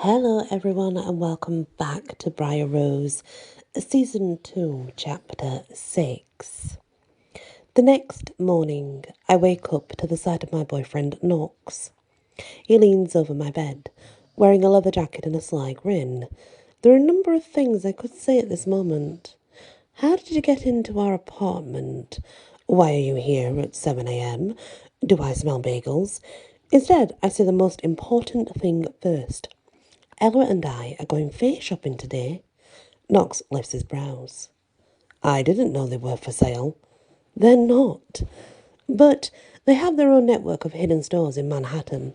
Hello everyone and welcome back to Bryar Rose, Season 2, Chapter 6. The next morning, I wake up to the sight of my boyfriend Knox. He leans over my bed, wearing a leather jacket and a sly grin. There are a number of things I could say at this moment. How did you get into our apartment? Why are you here at 7 a.m? Do I smell bagels? Instead, I say the most important thing first. Ella and I are going face shopping today. Knox lifts his brows. I didn't know they were for sale. They're not. But they have their own network of hidden stores in Manhattan.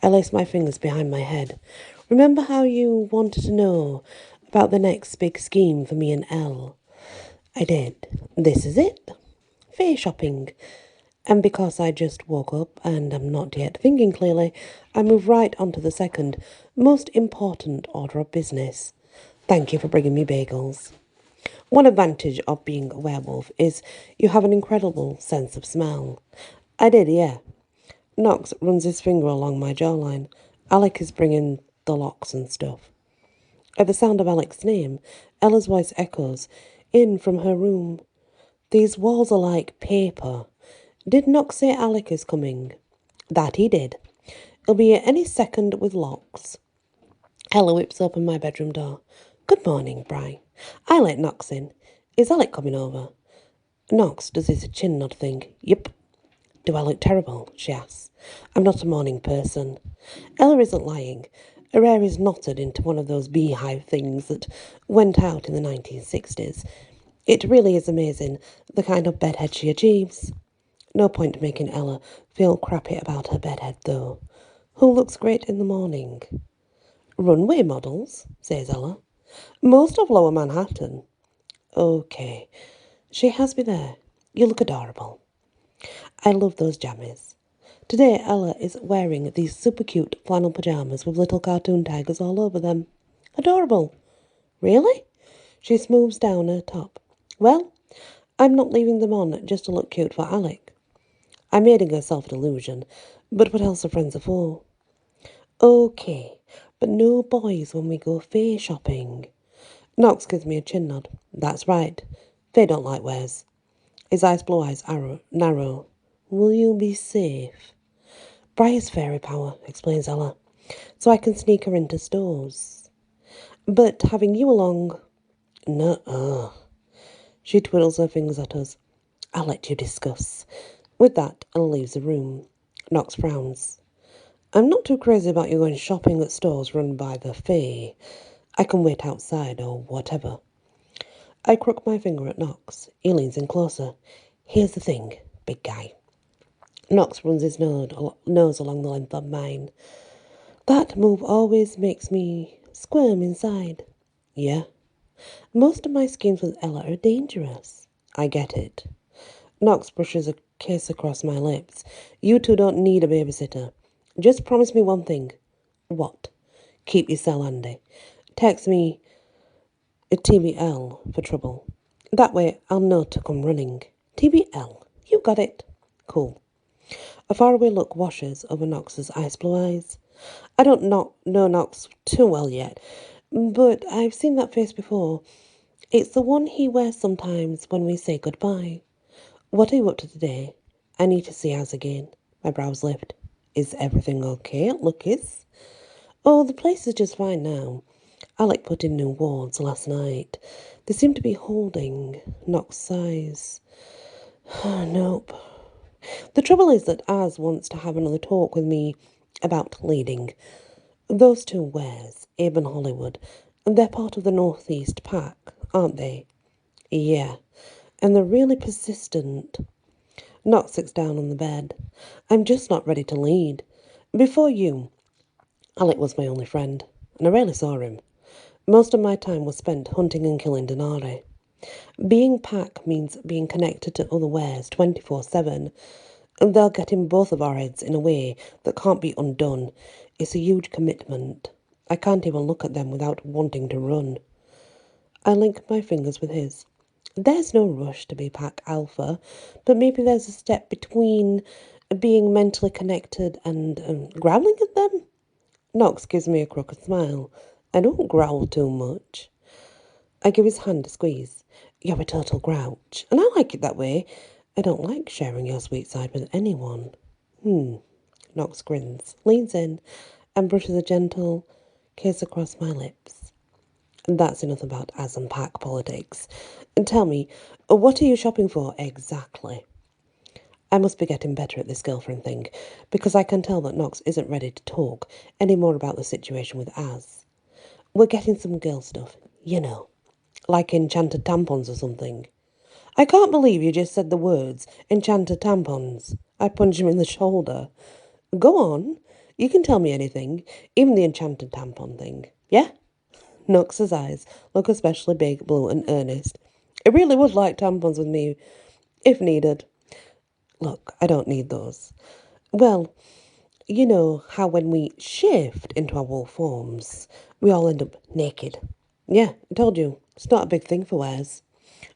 I lace my fingers behind my head. Remember how you wanted to know about the next big scheme for me and Elle? I did. This is it. Face shopping. And because I just woke up and am not yet thinking clearly, I move right on to the second, most important order of business. Thank you for bringing me bagels. One advantage of being a werewolf is you have an incredible sense of smell. I did, yeah. Knox runs his finger along my jawline. Alec is bringing the locks and stuff. At the sound of Alec's name, Ella's voice echoes in from her room. These walls are like paper. Did Knox say Alec is coming? That he did. He'll be here any second with locks. Ella whips open my bedroom door. Good morning, Bry. I let Knox in. Is Alec coming over? Knox does his chin nod thing. Yep. Do I look terrible? She asks. I'm not a morning person. Ella isn't lying. Her hair is knotted into one of those beehive things that went out in the 1960s. It really is amazing, the kind of bedhead she achieves. No point making Ella feel crappy about her bedhead, though. Who looks great in the morning? Runway models, says Ella. Most of Lower Manhattan. Okay, she has me there. You look adorable. I love those jammies. Today Ella is wearing these super cute flannel pyjamas with little cartoon tigers all over them. Adorable. Really? She smooths down her top. Well, I'm not leaving them on just to look cute for Alec. I'm aiding her self-delusion, but what else are friends are for? Okay, but no boys when we go face shopping. Knox gives me a chin nod. That's right. They don't like wares. His eyes blue eyes narrow. Will you be safe? Briar's fairy power, explains Ella, so I can sneak her into stores. But having you along... Nuh-uh. She twiddles her fingers at us. I'll let you discuss. With that, Ella leaves the room. Knox frowns. I'm not too crazy about you going shopping at stores run by the Fae. I can wait outside or whatever. I crook my finger at Knox. He leans in closer. Here's the thing, big guy. Knox runs his nose along the length of mine. That move always makes me squirm inside. Yeah. Most of my schemes with Ella are dangerous. I get it. Knox brushes a kiss across my lips. You two don't need a babysitter. Just promise me one thing. What? Keep your cell handy. Text me a TBL for trouble. That way I'll know to come running. TBL. You got it. Cool. A faraway look washes over Knox's ice blue eyes. I don't know Knox too well yet, but I've seen that face before. It's the one he wears sometimes when we say goodbye. What are you up to today? I need to see Az again. My brows lift. Is everything okay at Lucky's? Oh, the place is just fine now. Alec put in new wards last night. They seem to be holding. Knox sighs. Nope. The trouble is that Az wants to have another talk with me about leading. Those two wares, Abe and Hollywood, they're part of the Northeast Pack, aren't they? Yeah, and they're really persistent. Knox sits down on the bed. I'm just not ready to lead. Before you, Alec was my only friend, and I rarely saw him. Most of my time was spent hunting and killing Denari. Being pack means being connected to other wares 24/7, and they'll get in both of our heads in a way that can't be undone. It's a huge commitment. I can't even look at them without wanting to run. I link my fingers with his. There's no rush to be pack alpha, but maybe there's a step between being mentally connected and growling at them. Knox gives me a crooked smile. I don't growl too much. I give his hand a squeeze. You're a total grouch, and I like it that way. I don't like sharing your sweet side with anyone. Knox grins, leans in, and brushes a gentle kiss across my lips. That's enough about as and pack politics. And tell me, what are you shopping for exactly? I must be getting better at this girlfriend thing, because I can tell that Knox isn't ready to talk any more about the situation with Az. We're getting some girl stuff, you know, like enchanted tampons or something. I can't believe you just said the words, enchanted tampons. I punched him in the shoulder. Go on. You can tell me anything, even the enchanted tampon thing. Yeah? Knox's eyes look especially big, blue, and earnest. I really would like tampons with me, if needed. Look, I don't need those. Well, you know how when we shift into our wolf forms, we all end up naked. Yeah, I told you, it's not a big thing for wares.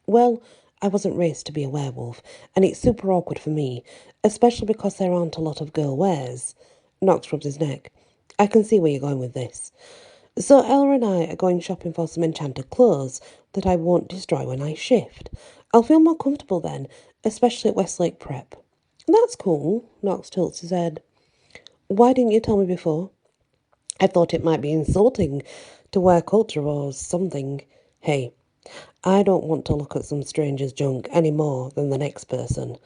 Well, I wasn't raised to be a werewolf, and it's super awkward for me, especially because there aren't a lot of girl wares. Knox rubs his neck. I can see where you're going with this. So Ella and I are going shopping for some enchanted clothes that I won't destroy when I shift. I'll feel more comfortable then, especially at Westlake Prep. That's cool, Knox tilts his head. Why didn't you tell me before? I thought it might be insulting to wear culture or something. Hey, I don't want to look at some stranger's junk any more than the next person.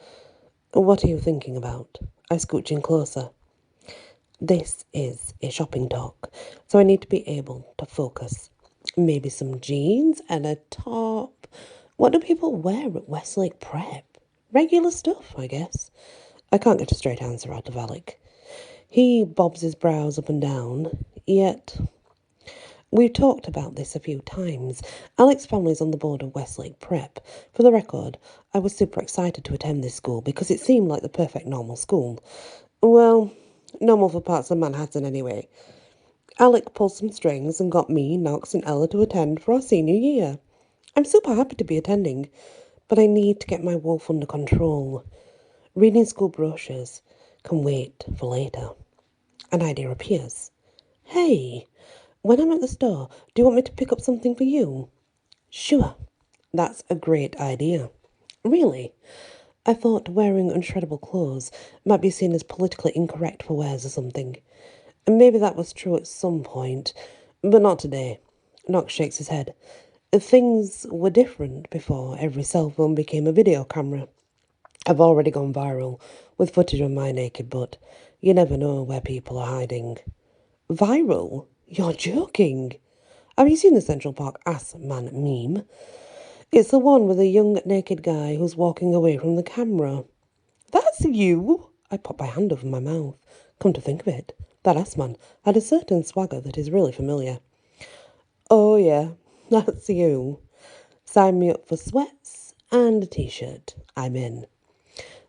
What are you thinking about? I scooch in closer. This is a shopping talk, so I need to be able to focus. Maybe some jeans and a top. What do people wear at Westlake Prep? Regular stuff, I guess. I can't get a straight answer out of Alec. He bobs his brows up and down, yet we've talked about this a few times. Alec's family's on the board of Westlake Prep. For the record, I was super excited to attend this school because it seemed like the perfect normal school. Well, normal for parts of Manhattan anyway. Alec pulled some strings and got me, Knox, and Ella to attend for our senior year. I'm super happy to be attending, but I need to get my wolf under control. Reading school brochures can wait for later. An idea appears. Hey, when I'm at the store, do you want me to pick up something for you? Sure. That's a great idea. Really? I thought wearing unshreddable clothes might be seen as politically incorrect for wears or something. And maybe that was true at some point, but not today. Knox shakes his head. Things were different before every cell phone became a video camera. I've already gone viral with footage of my naked butt. You never know where people are hiding. Viral? You're joking. Have you seen the Central Park ass man meme? It's the one with a young naked guy who's walking away from the camera. That's you! I pop my hand over my mouth. Come to think of it, that ass man had a certain swagger that is really familiar. Oh yeah, that's you. Sign me up for sweats and a t-shirt. I'm in.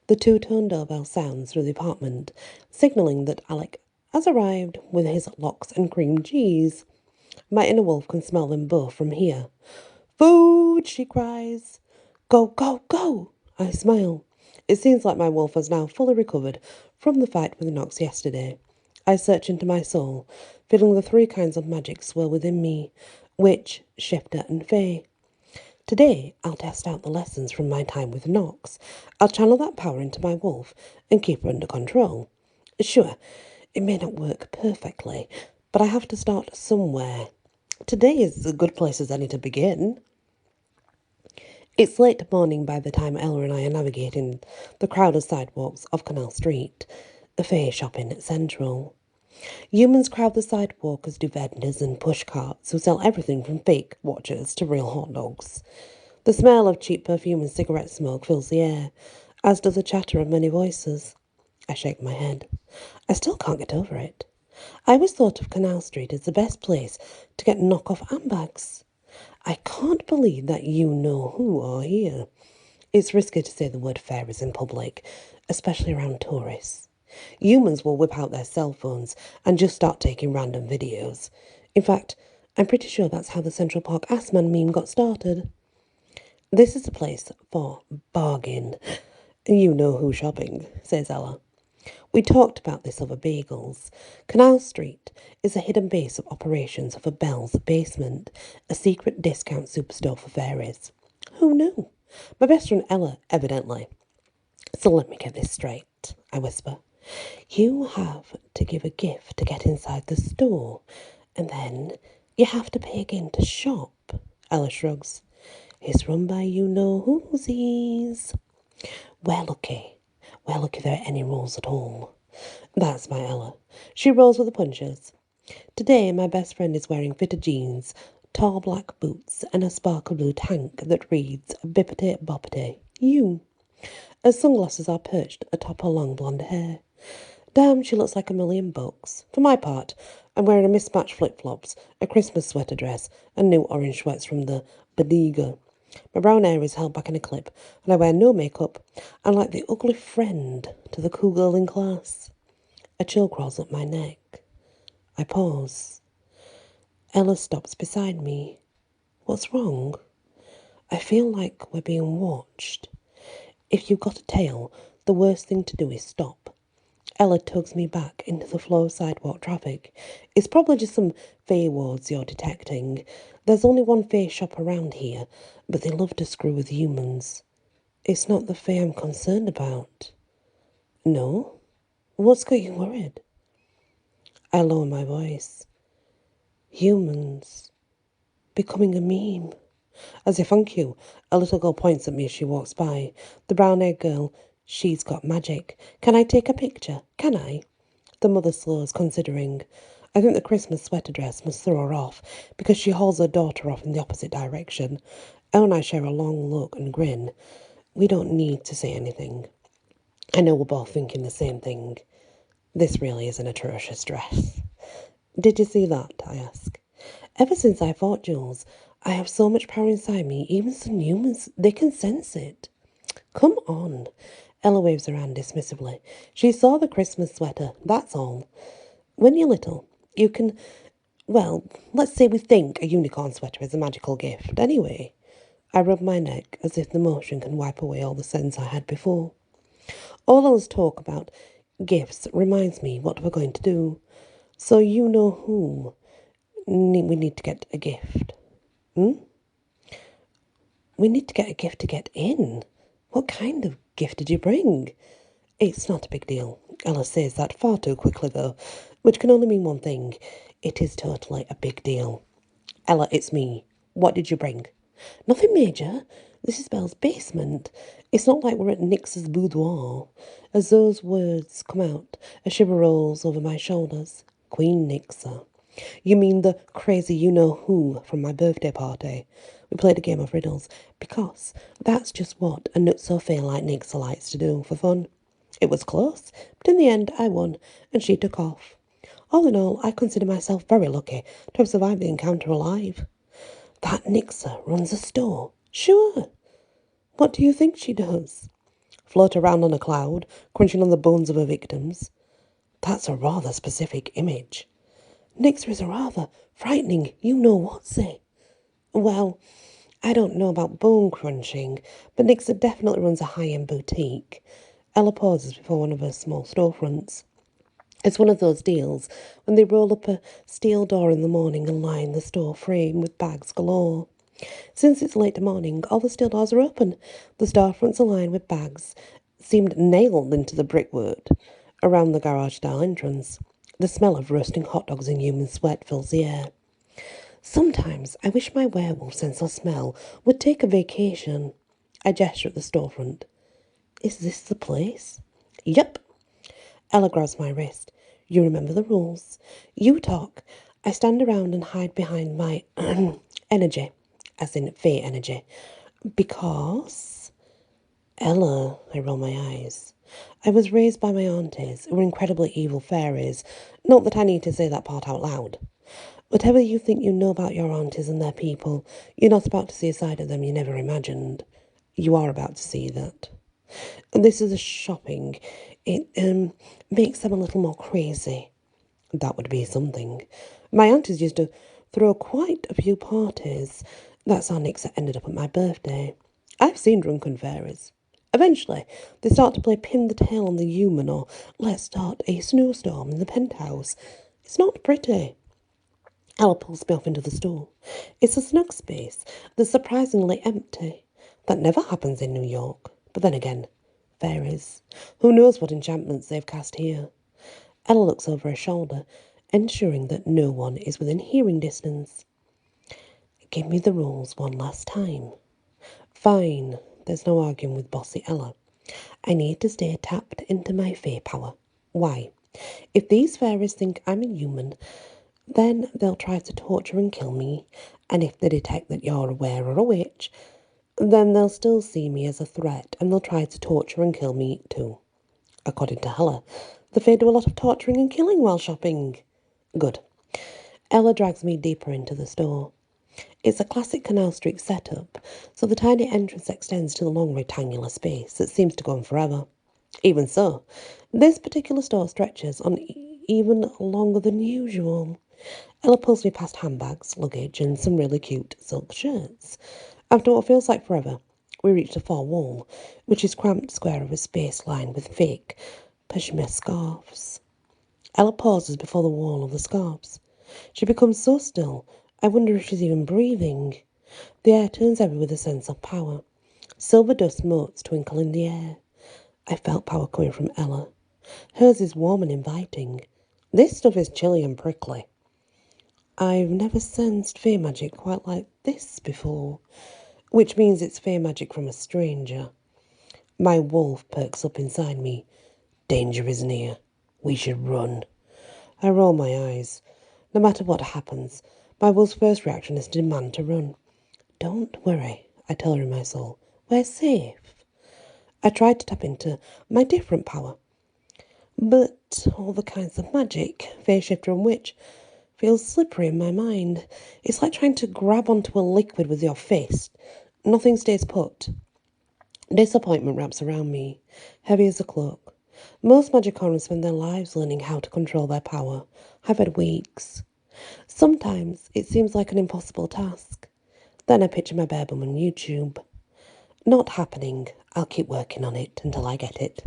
The two-tone doorbell sounds through the apartment, signalling that Alec has arrived with his lox and cream cheese. My inner wolf can smell them both from here. Food, she cries. Go, go, go! I smile. It seems like my wolf has now fully recovered from the fight with Knox yesterday. I search into my soul, feeling the three kinds of magic swirl within me: witch, shifter, and fae. Today, I'll test out the lessons from my time with Knox. I'll channel that power into my wolf and keep her under control. Sure, it may not work perfectly, but I have to start somewhere. Today is as good place as any to begin. It's late morning by the time Ella and I are navigating the crowded sidewalks of Canal Street, a fair shopping central. Humans crowd the sidewalk as do vendors and push carts who sell everything from fake watches to real hot dogs. The smell of cheap perfume and cigarette smoke fills the air, as does the chatter of many voices. I shake my head. I still can't get over it. I always thought of Canal Street as the best place to get knockoff handbags. I can't believe that you know who are here. It's risky to say the word fairies in public, especially around tourists. Humans will whip out their cell phones and just start taking random videos. In fact, I'm pretty sure that's how the Central Park Assman meme got started. This is a place for bargain. You know who shopping, says Ella. We talked about this over bagels. Canal Street is a hidden base of operations for Bell's Basement, a secret discount superstore for fairies. Who knew? My best friend Ella, evidently. So let me get this straight, I whisper. You have to give a gift to get inside the store, and then you have to pay again to shop. Ella shrugs. It's run by you-know-whosies. We're lucky. We're lucky there are any rules at all. That's my Ella. She rolls with the punches. Today, my best friend is wearing fitted jeans, tall black boots, and a sparkle blue tank that reads Bippity Boppity, you. Her sunglasses are perched atop her long blonde hair. Damn, she looks like $1,000,000. For my part, I'm wearing a mismatched flip-flops, a Christmas sweater dress, and new orange sweats from the Bodega. My brown hair is held back in a clip, and I wear no makeup. I'm like the ugly friend to the cool girl in class. A chill crawls up my neck. I pause. Ella stops beside me. What's wrong? I feel like we're being watched. If you've got a tail, the worst thing to do is stop. Ella tugs me back into the flow of sidewalk traffic. It's probably just some fae wards you're detecting. There's only one fae shop around here, but they love to screw with humans. It's not the fae I'm concerned about. No? What's got you worried? I lower my voice. Humans. Becoming a meme. As a thank you, a little girl points at me as she walks by. The brown-haired girl, she's got magic. Can I take a picture? Can I? The mother slows, considering. I think the Christmas sweater dress must throw her off, because she hauls her daughter off in the opposite direction. Elle and I share a long look and grin. We don't need to say anything. I know we're both thinking the same thing. This really is an atrocious dress. Did you see that? I ask. Ever since I fought Jules, I have so much power inside me, even some humans, they can sense it. Come on. Ella waves her hand dismissively. She saw the Christmas sweater, that's all. When you're little, you can, well, let's say we think a unicorn sweater is a magical gift. Anyway, I rub my neck as if the motion can wipe away all the sense I had before. All Ella's talk about gifts reminds me what we're going to do. So you know who we need to get a gift. We need to get a gift to get in. What kind of gift did you bring? It's not a big deal. Ella says that far too quickly, though, which can only mean one thing. It is totally a big deal. Ella, it's me. What did you bring? Nothing major. This is Belle's basement. It's not like we're at Nix's boudoir. As those words come out, a shiver rolls over my shoulders. Queen Nixa. You mean the crazy you-know-who from my birthday party? We played a game of riddles, because that's just what a nutso-fail like Nixa likes to do for fun. It was close, but in the end I won, and she took off. All in all, I consider myself very lucky to have survived the encounter alive. That Nixa runs a store. Sure. What do you think she does? Float around on a cloud, crunching on the bones of her victims. That's a rather specific image. Nixa is a rather frightening you-know-whatsy. Well, I don't know about bone crunching, but Nixa definitely runs a high-end boutique. Ella pauses before one of her small storefronts. It's one of those deals when they roll up a steel door in the morning and line the store frame with bags galore. Since it's late morning, all the steel doors are open. The storefronts are lined with bags, seemed nailed into the brickwork around the garage-style entrance. The smell of roasting hot dogs and human sweat fills the air. Sometimes I wish my werewolf sense of smell would take a vacation. I gesture at the storefront. Is this the place? Yep. Ella grabs my wrist. You remember the rules. You talk. I stand around and hide behind my energy, as in fae energy. Because... Ella, I roll my eyes. I was raised by my aunties, who were incredibly evil fairies. Not that I need to say that part out loud. Whatever you think you know about your aunties and their people, you're not about to see a side of them you never imagined. You are about to see that. And this is a shopping. It makes them a little more crazy. That would be something. My aunties used to throw quite a few parties. That's how Nixa ended up at my birthday. I've seen drunken fairies. Eventually, they start to play pin the tail on the human or let's start a snowstorm in the penthouse. It's not pretty. Ella pulls me off into the store. It's a snug space that's surprisingly empty. That never happens in New York. But then again, fairies. Who knows what enchantments they've cast here? Ella looks over her shoulder, ensuring that no one is within hearing distance. Give me the rules one last time. Fine, there's no arguing with bossy Ella. I need to stay tapped into my fae power. Why? If these fairies think I'm a human, then they'll try to torture and kill me, and if they detect that you're a were or a witch, then they'll still see me as a threat, and they'll try to torture and kill me too. According to Ella, the fae do a lot of torturing and killing while shopping. Good. Ella drags me deeper into the store. It's a classic Canal Street setup, so the tiny entrance extends to the long rectangular space that seems to go on forever. Even so, this particular store stretches on even longer than usual. Ella pulls me past handbags, luggage, and some really cute silk shirts. After what feels like forever, we reach the far wall, which is cramped square of a space lined with fake pashmina scarves. Ella pauses before the wall of the scarves. She becomes so still, I wonder if she's even breathing. The air turns heavy with a sense of power. Silver dust motes twinkle in the air. I felt power coming from Ella. Hers is warm and inviting. This stuff is chilly and prickly. I've never sensed fae magic quite like this before, which means it's fae magic from a stranger. My wolf perks up inside me. Danger is near. We should run. I roll my eyes. No matter what happens, my wolf's first reaction is to demand to run. Don't worry, I tell her in my soul. We're safe. I tried to tap into my different power, but all the kinds of magic, fae shifter and witch, feels slippery in my mind. It's like trying to grab onto a liquid with your fist. Nothing stays put. Disappointment wraps around me, heavy as a cloak. Most magicorums spend their lives learning how to control their power. I've had weeks. Sometimes it seems like an impossible task. Then I picture my bare bum on YouTube. Not happening. I'll keep working on it until I get it.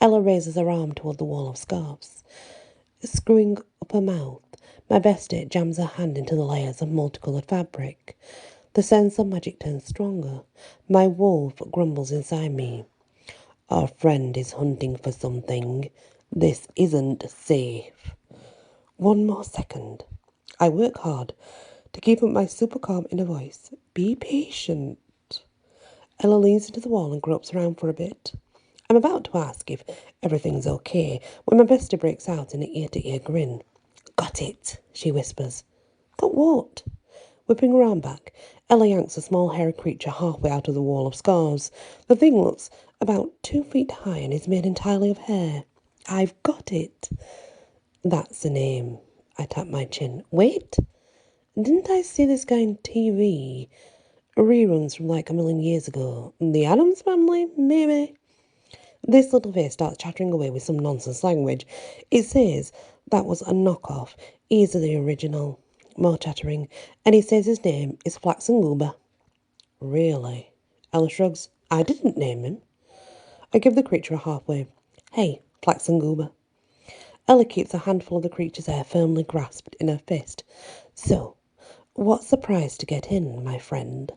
Ella raises her arm toward the wall of scarves. Screwing up her mouth, my bestie jams her hand into the layers of multicoloured fabric. The sense of magic turns stronger. My wolf grumbles inside me. Our friend is hunting for something. This isn't safe. One more second. I work hard to keep up my super calm inner voice. Be patient. Ella leans into the wall and gropes around for a bit. I'm about to ask if everything's okay when my bestie breaks out in an ear-to-ear grin. Got it, she whispers. Got what? Whipping around back, Ella yanks a small hairy creature halfway out of the wall of scarves. The thing looks about 2 feet high and is made entirely of hair. I've got it. That's the name. I tap my chin. Wait, didn't I see this guy on TV? Reruns from like a million years ago. The Addams Family, maybe? This little face starts chattering away with some nonsense language. It says that was a knockoff. He's the original. More chattering. And he says his name is Flaxen Goober. Really? Ella shrugs. I didn't name him. I give the creature a half wave. Hey, Flaxen Goober. Ella keeps a handful of the creature's hair firmly grasped in her fist. So, what's the price to get in, my friend?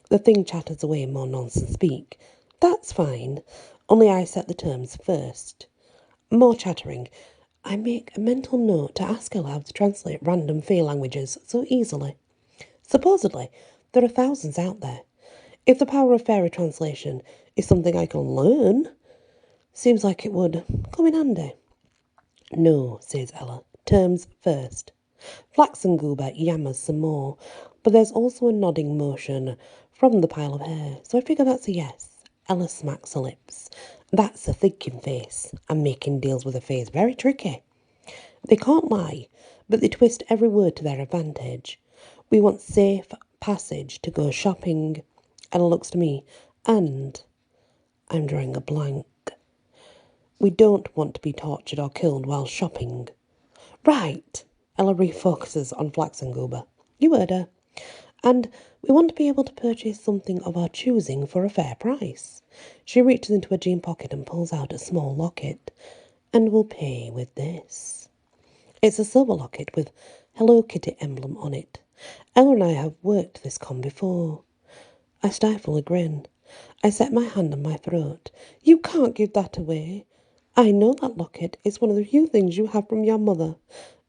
The thing chatters away in more nonsense speak. That's fine. Only I set the terms first. More chattering. I make a mental note to ask Ella how to translate random fae languages so easily. Supposedly, there are thousands out there. If the power of fairy translation is something I can learn, seems like it would come in handy. No, says Ella. Terms first. Flaxen Goober yammers some more, but there's also a nodding motion from the pile of hair, so I figure that's a yes. Ella smacks her lips. That's a thinking face, and making deals with a face very tricky. They can't lie, but they twist every word to their advantage. We want safe passage to go shopping. Ella looks to me, and I'm drawing a blank. We don't want to be tortured or killed while shopping. Right. Ella refocuses on Flaxen Goober. You heard her. And we want to be able to purchase something of our choosing for a fair price. She reaches into her jean pocket and pulls out a small locket. And we'll pay with this. It's a silver locket with Hello Kitty emblem on it. Ella and I have worked this con before. I stifle a grin. I set my hand on my throat. You can't give that away. I know that locket is one of the few things you have from your mother.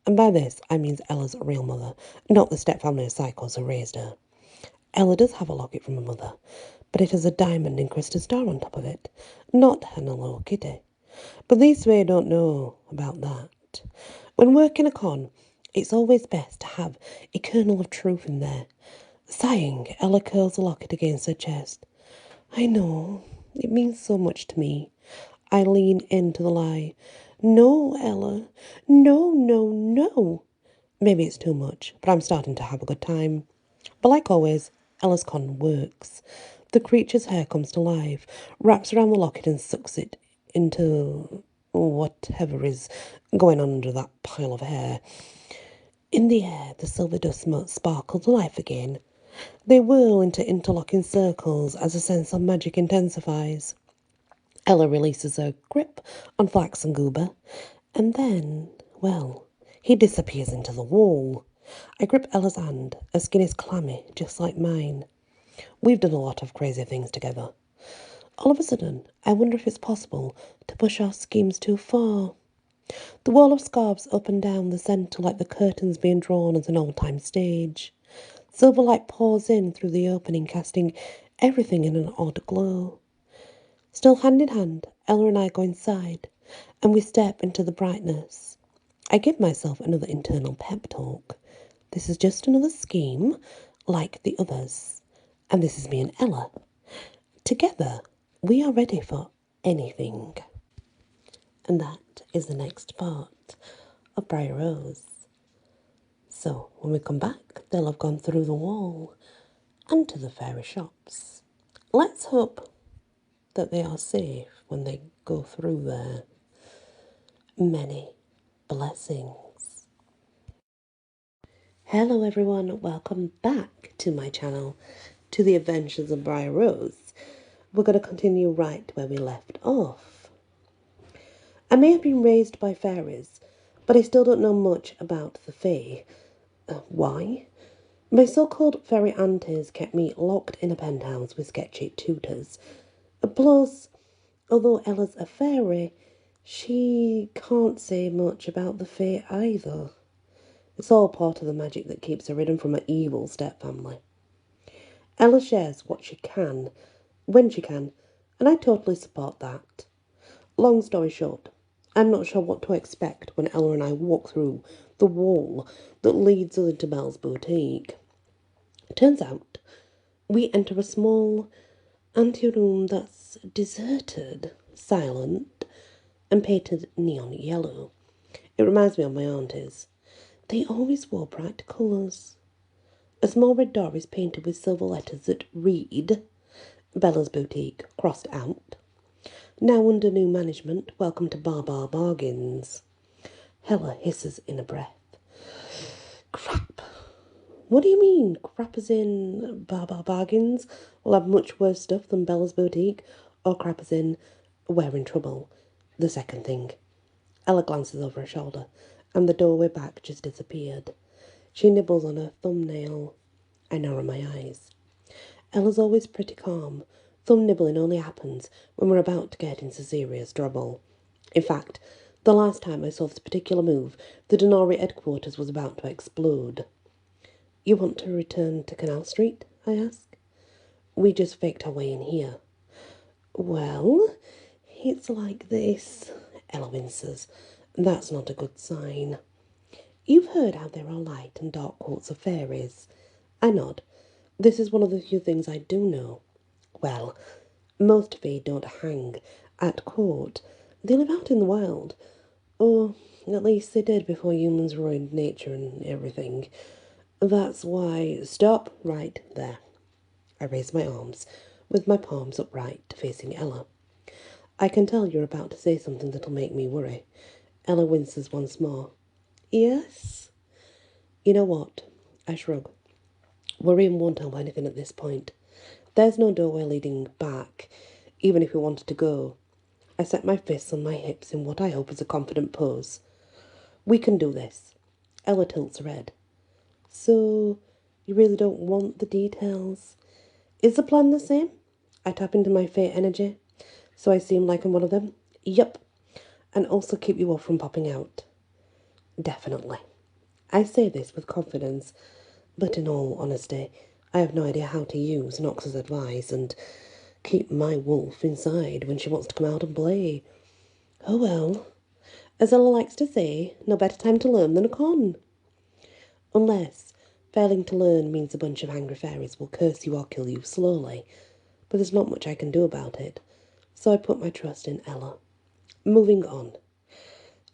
And by this, I mean Ella's real mother, not the stepfamily of psychos who raised her. Ella does have a locket from her mother, but it has a diamond encrusted star on top of it, not an Hello Kitty. But these three don't know about that. When working a con, it's always best to have a kernel of truth in there. Sighing, Ella curls the locket against her chest. I know, it means so much to me. I lean into the lie. No, Ella. No, no, no. Maybe it's too much, but I'm starting to have a good time. But like always, Ella's con works. The creature's hair comes to life, wraps around the locket and sucks it into whatever is going on under that pile of hair. In the air, the silver dust motes sparkle to life again. They whirl into interlocking circles as a sense of magic intensifies. Ella releases her grip on Flax and Goober, and then, well, he disappears into the wall. I grip Ella's hand. Her skin is clammy, just like mine. We've done a lot of crazy things together. All of a sudden, I wonder if it's possible to push our schemes too far. The wall of scarves up and down the centre like the curtains being drawn at an old-time stage. Silver light pours in through the opening, casting everything in an odd glow. Still hand in hand, Ella and I go inside, and we step into the brightness. I give myself another internal pep talk. This is just another scheme, like the others. And this is me and Ella. Together, we are ready for anything. And that is the next part of Bryar Rose. So, when we come back, they'll have gone through the wall and to the fairy shops. Let's hope that they are safe when they go through there. Many blessings. Hello everyone, welcome back to my channel, to the Adventures of Bryar Rose. We're going to continue right where we left off. I may have been raised by fairies, but I still don't know much about the fae. Why? My so-called fairy aunties kept me locked in a penthouse with sketchy tutors. Plus, although Ella's a fairy, she can't say much about the fae either. It's all part of the magic that keeps her hidden from her evil stepfamily. Ella shares what she can, when she can, and I totally support that. Long story short, I'm not sure what to expect when Ella and I walk through the wall that leads us into Belle's boutique. Turns out, we enter a small anteroom that's deserted, silent, and painted neon yellow. It reminds me of my aunties. They always wore bright colours. A small red door is painted with silver letters that read Bella's Boutique, crossed out. Now under new management, welcome to Bar Bargains. Hella hisses in a breath. Crap. What do you mean? Crap as in Bar Bargains will have much worse stuff than Bella's Boutique, or crap as in we're in trouble? The second thing. Ella glances over her shoulder, and the doorway back just disappeared. She nibbles on her thumbnail. I narrow my eyes. Ella's always pretty calm. Thumb nibbling only happens when we're about to get into serious trouble. In fact, the last time I saw this particular move, the Denari headquarters was about to explode. You want to return to Canal Street? I ask. We just faked our way in here. Well, it's like this, Ella winces. That's not a good sign. You've heard how there are light and dark courts of fairies. I nod. This is one of the few things I do know. Well, most fae don't hang at court. They live out in the wild. Or at least they did before humans ruined nature and everything. That's why... Stop right there. I raise my arms, with my palms upright, facing Ella. I can tell you're about to say something that'll make me worry. Ella winces once more. Yes? You know what? I shrug. Worrying won't help anything at this point. There's no doorway leading back, even if we wanted to go. I set my fists on my hips in what I hope is a confident pose. We can do this. Ella tilts her head. So, you really don't want the details? Is the plan the same? I tap into my fate energy, so I seem like I'm one of them. Yup. And also keep you all from popping out. Definitely. I say this with confidence, but in all honesty, I have no idea how to use Nox's advice and keep my wolf inside when she wants to come out and play. Oh well. As Ella likes to say, no better time to learn than a con. Unless failing to learn means a bunch of angry fairies will curse you or kill you slowly. But there's not much I can do about it, so I put my trust in Ella. Moving on.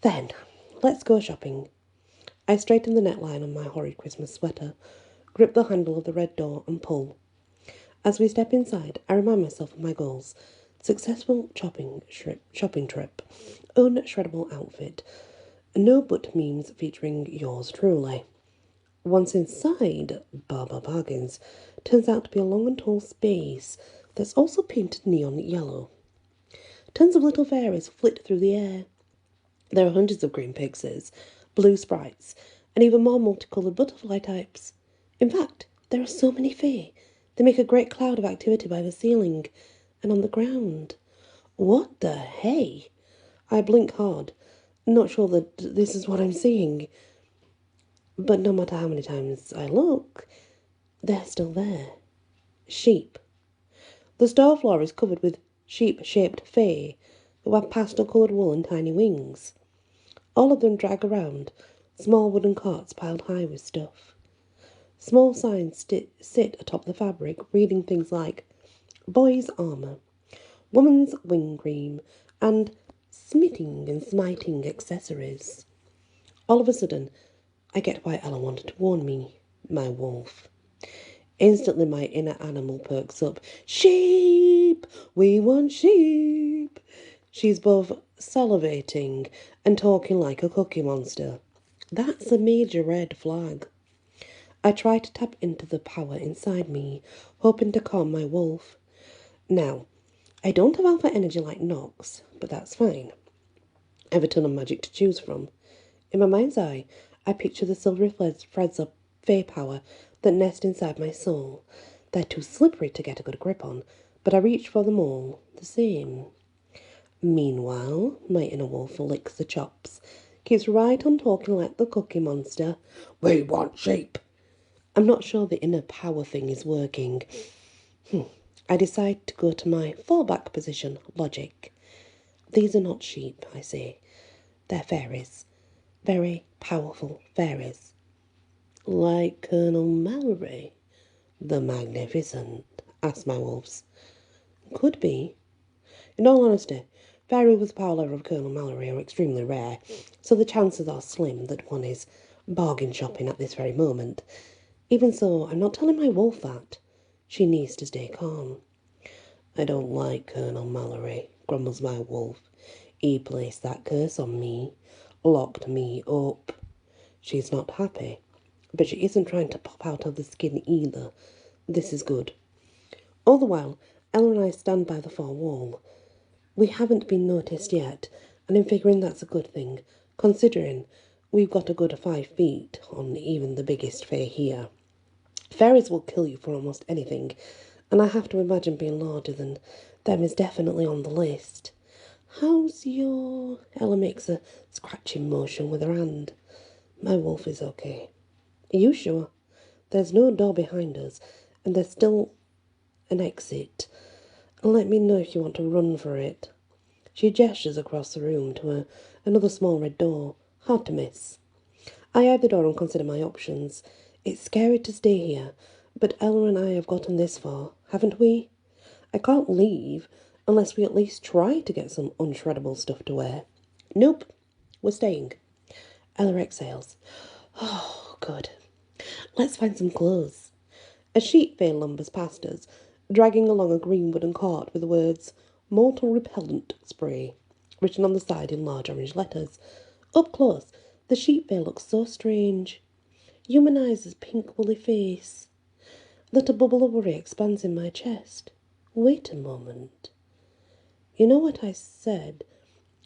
Then, let's go shopping. I straighten the neckline on my horrid Christmas sweater, grip the handle of the red door and pull. As we step inside, I remind myself of my goals. Successful shopping trip, unshreddable outfit, no but memes featuring yours truly. Once inside Barbara Bargains, turns out to be a long and tall space that's also painted neon yellow. Tons of little fairies flit through the air. There are hundreds of green pixies, blue sprites, and even more multicoloured butterfly types. In fact, there are so many fae, they make a great cloud of activity by the ceiling and on the ground. What the hey? I blink hard, not sure that this is what I'm seeing. But no matter how many times I look, they're still there. Sheep. The store floor is covered with sheep-shaped fae who have pastel-coloured wool and tiny wings. All of them drag around small wooden carts piled high with stuff. Small signs sit atop the fabric, reading things like boy's armour, woman's wing cream, and smitting and smiting accessories. All of a sudden, I get why Ella wanted to warn me, my wolf. Instantly my inner animal perks up. Sheep! We want sheep! She's both salivating and talking like a cookie monster. That's a major red flag. I try to tap into the power inside me, hoping to calm my wolf. Now, I don't have alpha energy like Nox, but that's fine. I have a ton of magic to choose from. In my mind's eye, I picture the silvery threads of fae power that nest inside my soul. They're too slippery to get a good grip on, but I reach for them all the same. Meanwhile, my inner wolf licks the chops, keeps right on talking like the cookie monster. We want sheep. I'm not sure the inner power thing is working. I decide to go to my fallback position, logic. These are not sheep, I say. They're fairies. Very powerful fairies. Like Colonel Mallory, the Magnificent, asked my wolves. Could be. In all honesty, fairies with the power level of Colonel Mallory are extremely rare, so the chances are slim that one is bargain shopping at this very moment. Even so, I'm not telling my wolf that. She needs to stay calm. I don't like Colonel Mallory, grumbles my wolf. He placed that curse on me, locked me up. She's not happy, but she isn't trying to pop out of the skin either. This is good. All the while, Ella and I stand by the far wall. We haven't been noticed yet, and I'm figuring that's a good thing, considering we've got a good 5 feet on even the biggest fae here. Fairies will kill you for almost anything, and I have to imagine being larger than them is definitely on the list. How's your... Ella makes a scratching motion with her hand. My wolf is okay. Are you sure? There's no door behind us, and there's still an exit. Let me know if you want to run for it. She gestures across the room to another small red door. Hard to miss. I eye the door and consider my options. It's scary to stay here, but Ella and I have gotten this far, haven't we? I can't leave unless we at least try to get some unshreddable stuff to wear. Nope, we're staying. Ella exhales. Oh, good. Let's find some clothes. A sheep fae lumbers past us, dragging along a green wooden cart with the words Mortal Repellent Spray written on the side in large orange letters. Up close, the sheep fae looks so strange. Human eyes, pink woolly face. that a bubble of worry expands in my chest. Wait a moment. You know what I said?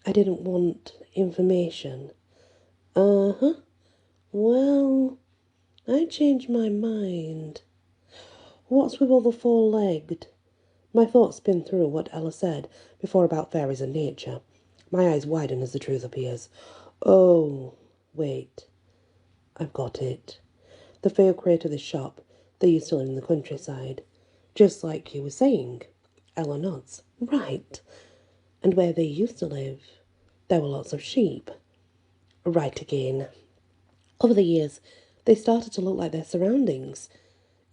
I didn't want information. Uh-huh. Well, I changed my mind. What's with all the four-legged? My thoughts spin through what Ella said before about fairies and nature. My eyes widen as the truth appears. Oh, wait. I've got it. The fae who created this shop, they used to live in the countryside. Just like you were saying. Ella nods. Right. And where they used to live, there were lots of sheep. Right again. Over the years, they started to look like their surroundings,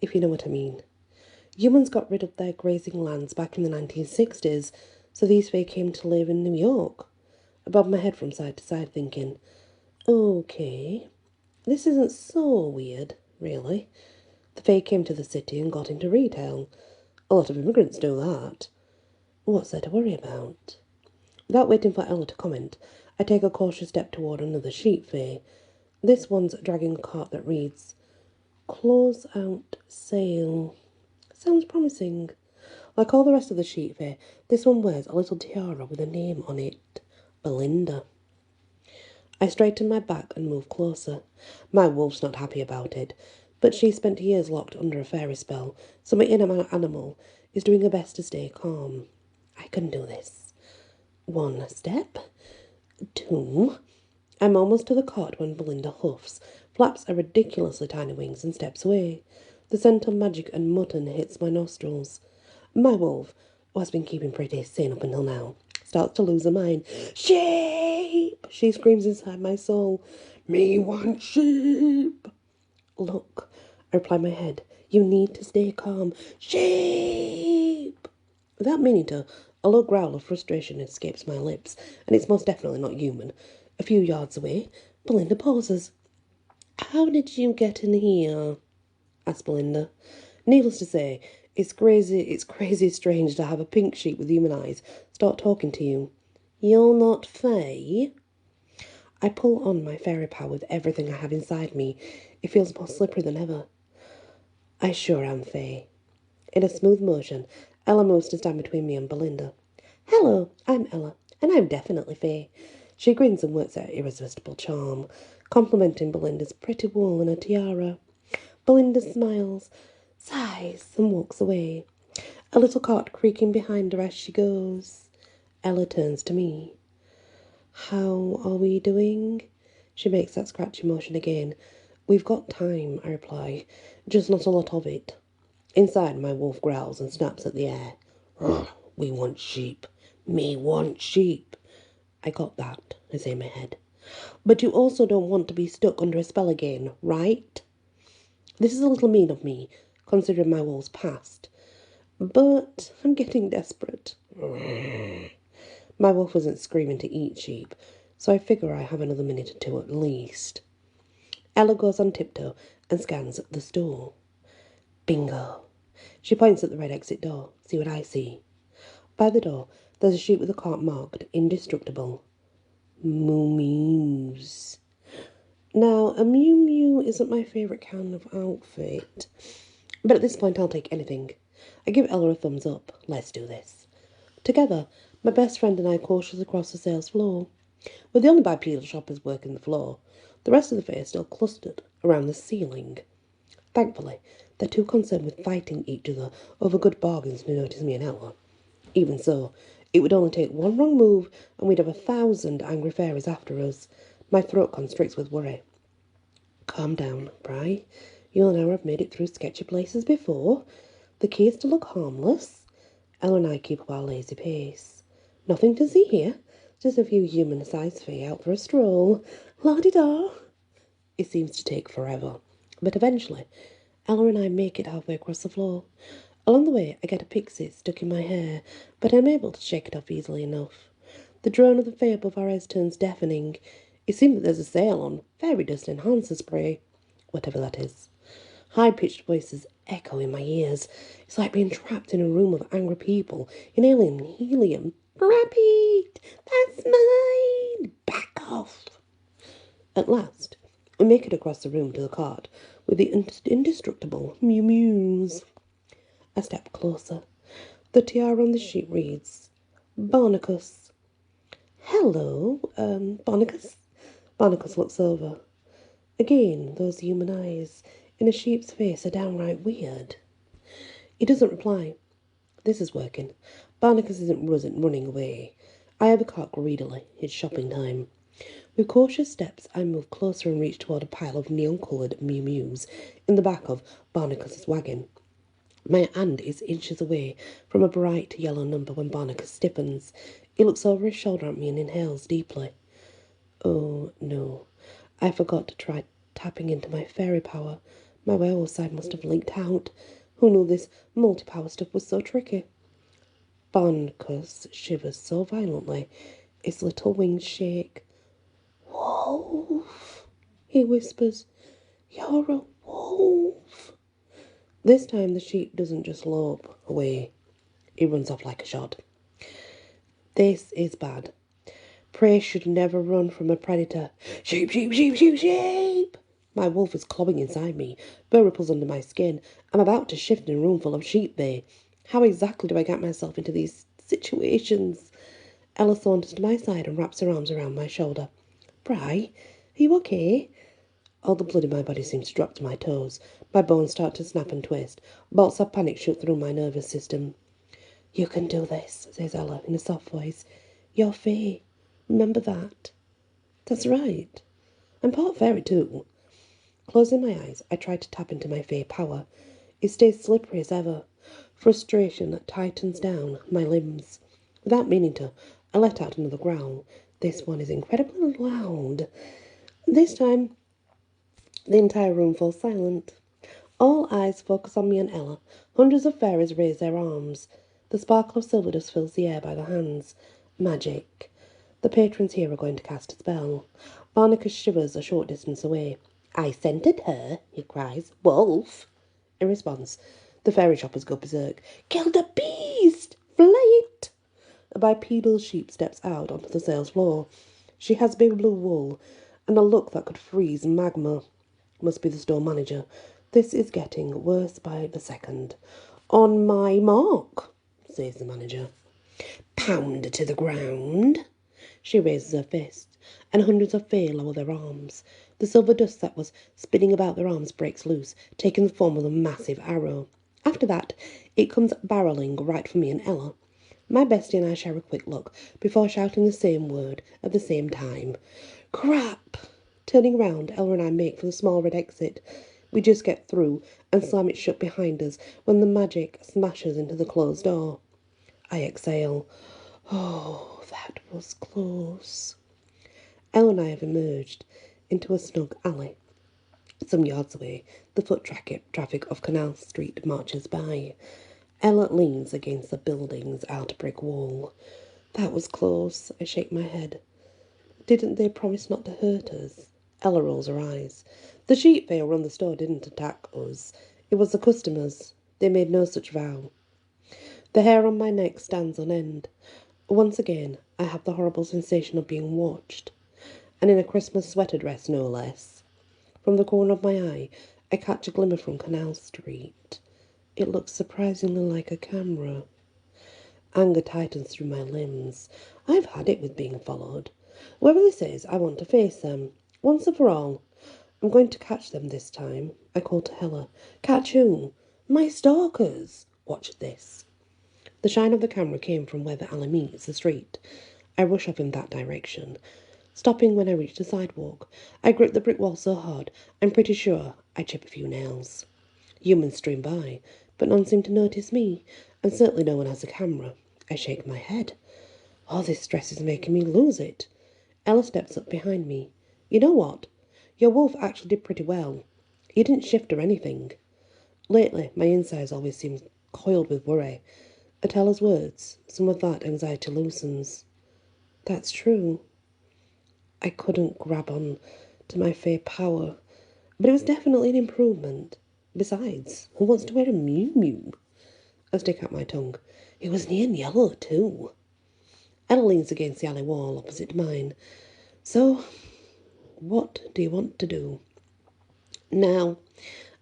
if you know what I mean. Humans got rid of their grazing lands back in the 1960s, so these fae came to live in New York. I bobbed my head from side to side thinking, okay, this isn't so weird, really. The fae came to the city and got into retail. A lot of immigrants do that. What's there to worry about? Without waiting for Ella to comment, I take a cautious step toward another sheep fae. This one's dragging a cart that reads, Close out sale. Sounds promising. Like all the rest of the sheep fae, this one wears a little tiara with a name on it. Belinda. I straighten my back and move closer. My wolf's not happy about it, but she spent years locked under a fairy spell, so my inner animal is doing her best to stay calm. I can do this. 1 step. 2. I'm almost to the cart when Belinda huffs, flaps her ridiculously tiny wings and steps away. The scent of magic and mutton hits my nostrils. My wolf, who has been keeping pretty sane up until now, starts to lose her mind. Sheep! She screams inside my soul. Me want sheep! Look, I reply my head. You need to stay calm. Sheep! Without meaning to, a low growl of frustration escapes my lips, and it's most definitely not human. A few yards away, Belinda pauses. How did you get in here? Asked Belinda. Needless to say, it's crazy strange to have a pink sheep with human eyes start talking to you. You're not fae? I pull on my fairy power with everything I have inside me. It feels more slippery than ever. I sure am fae. In a smooth motion, Ella moves to stand between me and Belinda. Hello, I'm Ella, and I'm definitely fae. She grins and works her irresistible charm, complimenting Belinda's pretty wool and her tiara. Belinda smiles, sighs, and walks away, a little cart creaking behind her as she goes. Ella turns to me. How are we doing? She makes that scratchy motion again. We've got time, I reply, just not a lot of it. Inside, my wolf growls and snaps at the air. We want sheep. Me want sheep. I got that, I say in my head. But you also don't want to be stuck under a spell again, right? This is a little mean of me, considering my wolf's past. But I'm getting desperate. My wolf wasn't screaming to eat sheep, so I figure I have another minute or two at least. Ella goes on tiptoe and scans the store. Bingo. She points at the red exit door. See what I see. By the door, there's a sheep with a cart marked Indestructible. Moo mews. Now, a mew mew isn't my favourite kind of outfit, but at this point I'll take anything. I give Ella a thumbs up. Let's do this. Together, my best friend and I cautiously cross the sales floor. We're the only bipedal shoppers working the floor. The rest of the fair is still clustered around the ceiling. Thankfully, they're too concerned with fighting each other over good bargains to notice me and Ella. Even so, it would only take one wrong move and we'd have 1,000 angry fairies after us. My throat constricts with worry. Calm down, Bry. You'll never have made it through sketchy places before. The key is to look harmless. Ella and I keep up our lazy pace. Nothing to see here. Just a few human-sized fae out for a stroll. La-di-da. It seems to take forever. But eventually, Ella and I make it halfway across the floor. Along the way, I get a pixie stuck in my hair, but I'm able to shake it off easily enough. The drone of the fae above our heads turns deafening. It seems that there's a sale on fairy dust enhancer spray, whatever that is. High-pitched voices echo in my ears. It's like being trapped in a room of angry people in alien helium. Rabbit! That's mine! Back off! At last, we make it across the room to the cart, with the indestructible Mew Mews. I step closer. The tiara on the sheet reads, Barnacus. Hello, Barnacus. Barnacus looks over. Again, those human eyes in a sheep's face are downright weird. He doesn't reply. This is working. Barnacus isn't running away. I have a cart greedily. It's shopping time. With cautious steps, I move closer and reach toward a pile of neon-coloured Mew Mews in the back of Barnacus's wagon. My hand is inches away from a bright yellow number when Barnacus stiffens. He looks over his shoulder at me and inhales deeply. Oh, no. I forgot to try tapping into my fairy power. My werewolf side must have leaked out. Who knew this multi-power stuff was so tricky? Barnacus shivers so violently, his little wings shake. Wolf, he whispers. You're a wolf. This time the sheep doesn't just lope away. He runs off like a shot. This is bad. Prey should never run from a predator. Sheep, sheep, sheep, sheep, sheep! My wolf is clawing inside me. Burr ripples under my skin. I'm about to shift in a room full of sheep there. How exactly do I get myself into these situations? Ella saunters to my side and wraps her arms around my shoulder. Bry, are you okay? All the blood in my body seems to drop to my toes. My bones start to snap and twist. Bolts of panic shoot through my nervous system. You can do this, says Ella in a soft voice. You're Fae. Remember that. That's right. I'm part fairy too. Closing my eyes, I try to tap into my Fae power. It stays slippery as ever. Frustration tightens down my limbs. Without meaning to, I let out another growl. This one is incredibly loud. This time, the entire room falls silent. All eyes focus on me and Ella. Hundreds of fairies raise their arms. The sparkle of silver dust fills the air by the hands. Magic. The patrons here are going to cast a spell. Barnacus shivers a short distance away. I scented her, he cries. Wolf! In response, the fairy shoppers go berserk. Killed a beast! Flay it! A bipedal sheep steps out onto the sales floor. She has baby blue wool and a look that could freeze magma. Must be the store manager. This is getting worse by the second. On my mark, says the manager. Pound to the ground. She raises her fist, and hundreds of Fae lower their arms. The silver dust that was spinning about their arms breaks loose, taking the form of a massive arrow. After that, it comes barreling right for me and Ella. My bestie and I share a quick look before shouting the same word at the same time. Crap! Turning round, Ella and I make for the small red exit. We just get through and slam it shut behind us when the magic smashes into the closed door. I exhale. Oh, that was close. Ella and I have emerged into a snug alley. Some yards away, the foot traffic of Canal Street marches by. Ella leans against the building's outer brick wall. That was close. I shake my head. Didn't they promise not to hurt us? Ella rolls her eyes. The sheep they run the store didn't attack us. It was the customers. They made no such vow. The hair on my neck stands on end. Once again, I have the horrible sensation of being watched, and in a Christmas sweater dress, no less. From the corner of my eye, I catch a glimmer from Canal Street. It looks surprisingly like a camera. Anger tightens through my limbs. I've had it with being followed. Whoever this is, I want to face them, once and for all. I'm going to catch them this time. I call to Ella. Catch who? My stalkers. Watch this. The shine of the camera came from where the alley meets the street. I rush off in that direction, stopping when I reach the sidewalk. I grip the brick wall so hard, I'm pretty sure I chip a few nails. Humans stream by, but none seem to notice me, and certainly no one has a camera. I shake my head. All this stress is making me lose it. Ella steps up behind me. You know what? Your wolf actually did pretty well. You didn't shift or anything. Lately, my insides always seem coiled with worry. At Ella's words, some of that anxiety loosens. That's true. I couldn't grab on to my Fae power, but it was definitely an improvement. Besides, who wants to wear a Mew Mew? I stick out my tongue. It was neon yellow, too. Ella leans against the alley wall opposite mine. So, what do you want to do? Now,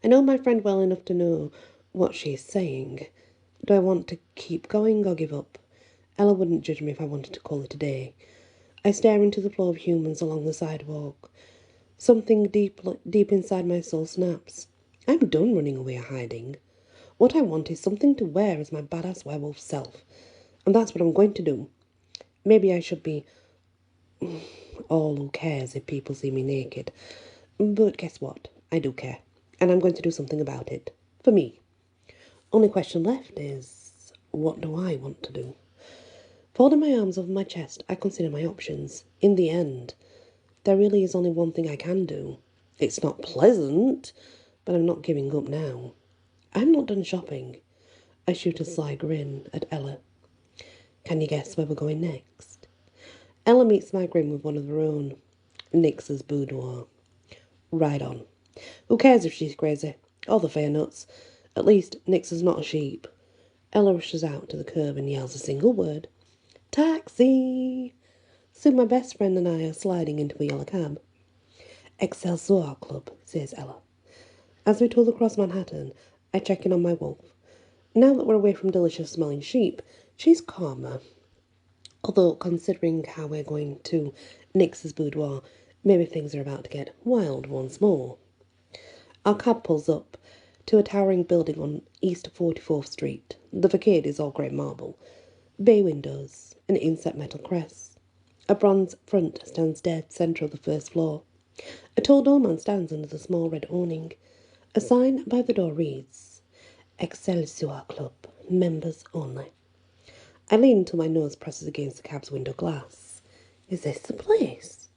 I know my friend well enough to know what she's saying. Do I want to keep going or give up? Ella wouldn't judge me if I wanted to call it a day. I stare into the flow of humans along the sidewalk. Something deep inside my soul snaps. I'm done running away or hiding. What I want is something to wear as my badass werewolf self. And that's what I'm going to do. Maybe I should be all who cares if people see me naked. But guess what? I do care. And I'm going to do something about it. For me. Only question left is, what do I want to do? Folding my arms over my chest, I consider my options. In the end, there really is only one thing I can do. It's not pleasant, but I'm not giving up now. I'm not done shopping. I shoot a sly grin at Ella. Can you guess where we're going next? Ella meets my grin with one of her own. Nix's boudoir. Right on. Who cares if she's crazy? Or the fair nuts. At least, Nix is not a sheep. Ella rushes out to the curb and yells a single word. Taxi! Soon my best friend and I are sliding into a yellow cab. Excelsior Club, says Ella. As we tour across Manhattan, I check in on my wolf. Now that we're away from delicious-smelling sheep, she's calmer. Although, considering how we're going to Nix's boudoir, maybe things are about to get wild once more. Our cab pulls up to a towering building on East 44th Street. The facade is all grey marble. Bay windows, an inset metal crest. A bronze front stands dead centre of the first floor. A tall doorman stands under the small red awning. A sign by the door reads, Excelsior Club, members only. I lean until my nose presses against the cab's window glass. Is this the place?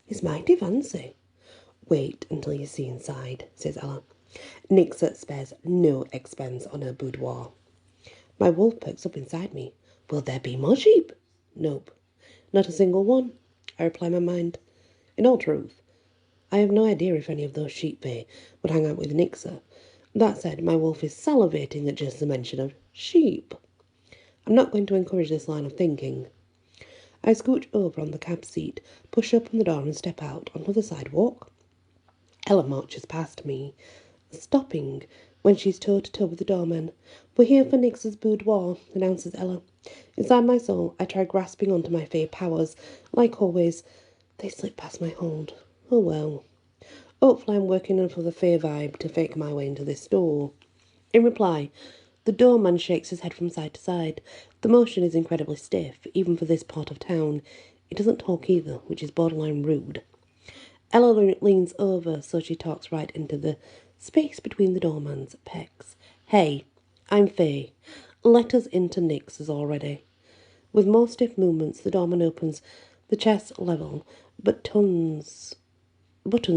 It's mighty fancy. Wait until you see inside, says Ella. Nixa spares no expense on her boudoir. My wolf perks up inside me. Will there be more sheep? Nope. Not a single one, I reply my mind. In all truth, I have no idea if any of those sheep bay would hang out with Nixa. That said, my wolf is salivating at just the mention of sheep. I'm not going to encourage this line of thinking. I scooch over on the cab seat, push open the door and step out onto the sidewalk. Ella marches past me, stopping when she's toe-to-toe with the doorman. We're here for Nix's boudoir, announces Ella. Inside my soul, I try grasping onto my fey powers. Like always, they slip past my hold. Oh well. Hopefully I'm working enough of the fey vibe to fake my way into this store. In reply, the doorman shakes his head from side to side. The motion is incredibly stiff, even for this part of town. He doesn't talk either, which is borderline rude. Ella leans over so she talks right into the space between the doorman's pecs. Hey, I'm Faye. Let us into Nix's already. With more stiff movements, the doorman opens the chest level, but buttons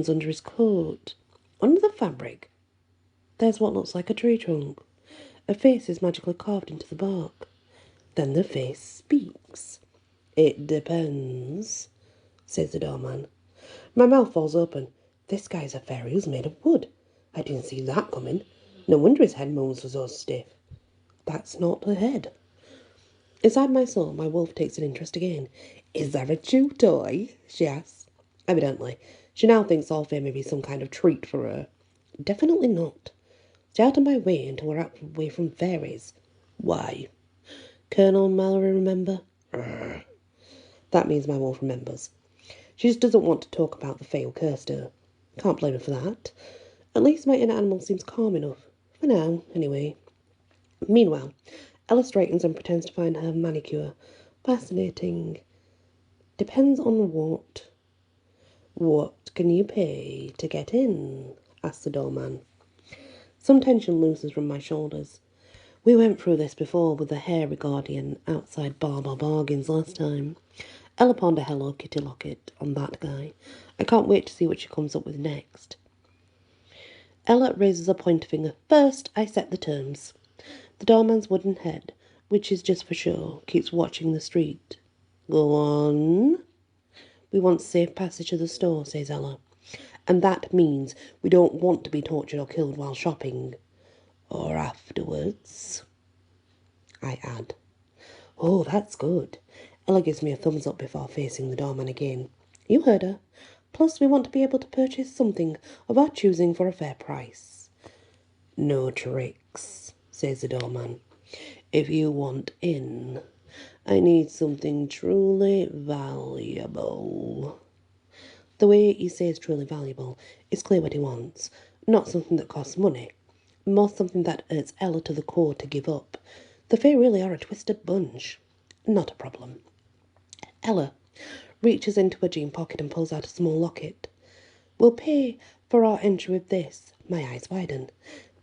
under his coat. Under the fabric, there's what looks like a tree trunk. A face is magically carved into the bark. Then the face speaks. It depends, says the doorman. My mouth falls open. This guy's a fairy who's made of wood. I didn't see that coming. No wonder his head moves were so stiff. That's not the head. Inside my soul, my wolf takes an interest again. Is there a chew toy? She asks. Evidently, she now thinks all fair may be some kind of treat for her. Definitely not. Stay out of my way until we're away from fairies. Why? Colonel Mallory, remember? Urgh. That means my wolf remembers. She just doesn't want to talk about the fae who cursed her. Can't blame her for that. At least my inner animal seems calm enough. For now, anyway. Meanwhile, Ella straightens and pretends to find her manicure. Fascinating. Depends on what. What can you pay to get in? Asks the doorman. Some tension loosens from my shoulders. We went through this before with the hairy guardian outside Barber Bargains last time. Ella pawned a Hello Kitty locket on that guy. I can't wait to see what she comes up with next. Ella raises a pointer finger. First, I set the terms. The doorman's wooden head, which is just for show, keeps watching the street. Go on. We want safe passage to the store, says Ella. And that means we don't want to be tortured or killed while shopping. Or afterwards, I add. Oh, that's good. Ella gives me a thumbs up before facing the doorman again. You heard her. Plus, we want to be able to purchase something of our choosing for a fair price. No tricks, says the doorman. If you want in, I need something truly valuable. The way he says truly valuable is clear what he wants. Not something that costs money. More something that hurts Ella to the core to give up. The Fae really are a twisted bunch. Not a problem. Ella reaches into her jean pocket and pulls out a small locket. We'll pay for our entry with this. My eyes widen.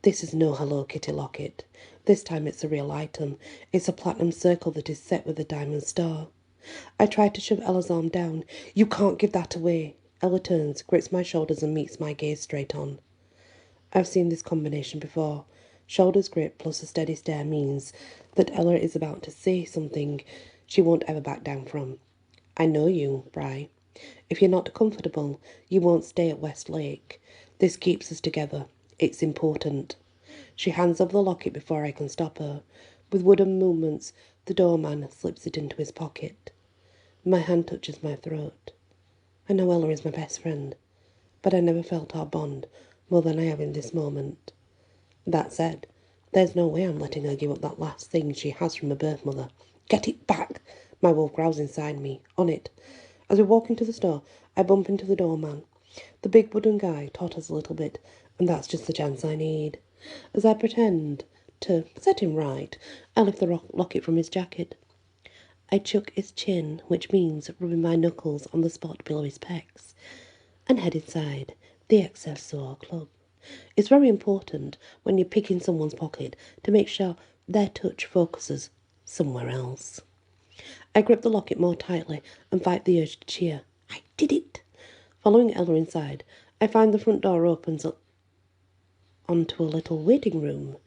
This is no Hello Kitty locket. This time it's a real item. It's a platinum circle that is set with a diamond star. I try to shove Ella's arm down. You can't give that away. Ella turns, grips my shoulders and meets my gaze straight on. I've seen this combination before. Shoulders grip plus a steady stare means that Ella is about to say something she won't ever back down from. I know you, Bry. If you're not comfortable, you won't stay at Westlake. This keeps us together. It's important. She hands over the locket before I can stop her. With wooden movements, the doorman slips it into his pocket. My hand touches my throat. I know Ella is my best friend, but I never felt our bond more than I have in this moment. That said, there's no way I'm letting her give up that last thing she has from her birth mother. Get it back! My wolf growls inside me. On it. As we walk into the store, I bump into the doorman. The big wooden guy totters a little bit, and that's just the chance I need. As I pretend to set him right, I lift the locket from his jacket. I chuck his chin, which means rubbing my knuckles on the spot below his pecs, and head inside the Excelsior Club. It's very important when you're picking someone's pocket to make sure their touch focuses somewhere else. I grip the locket more tightly and fight the urge to cheer. I did it! Following Ella inside, I find the front door opens up onto a little waiting room.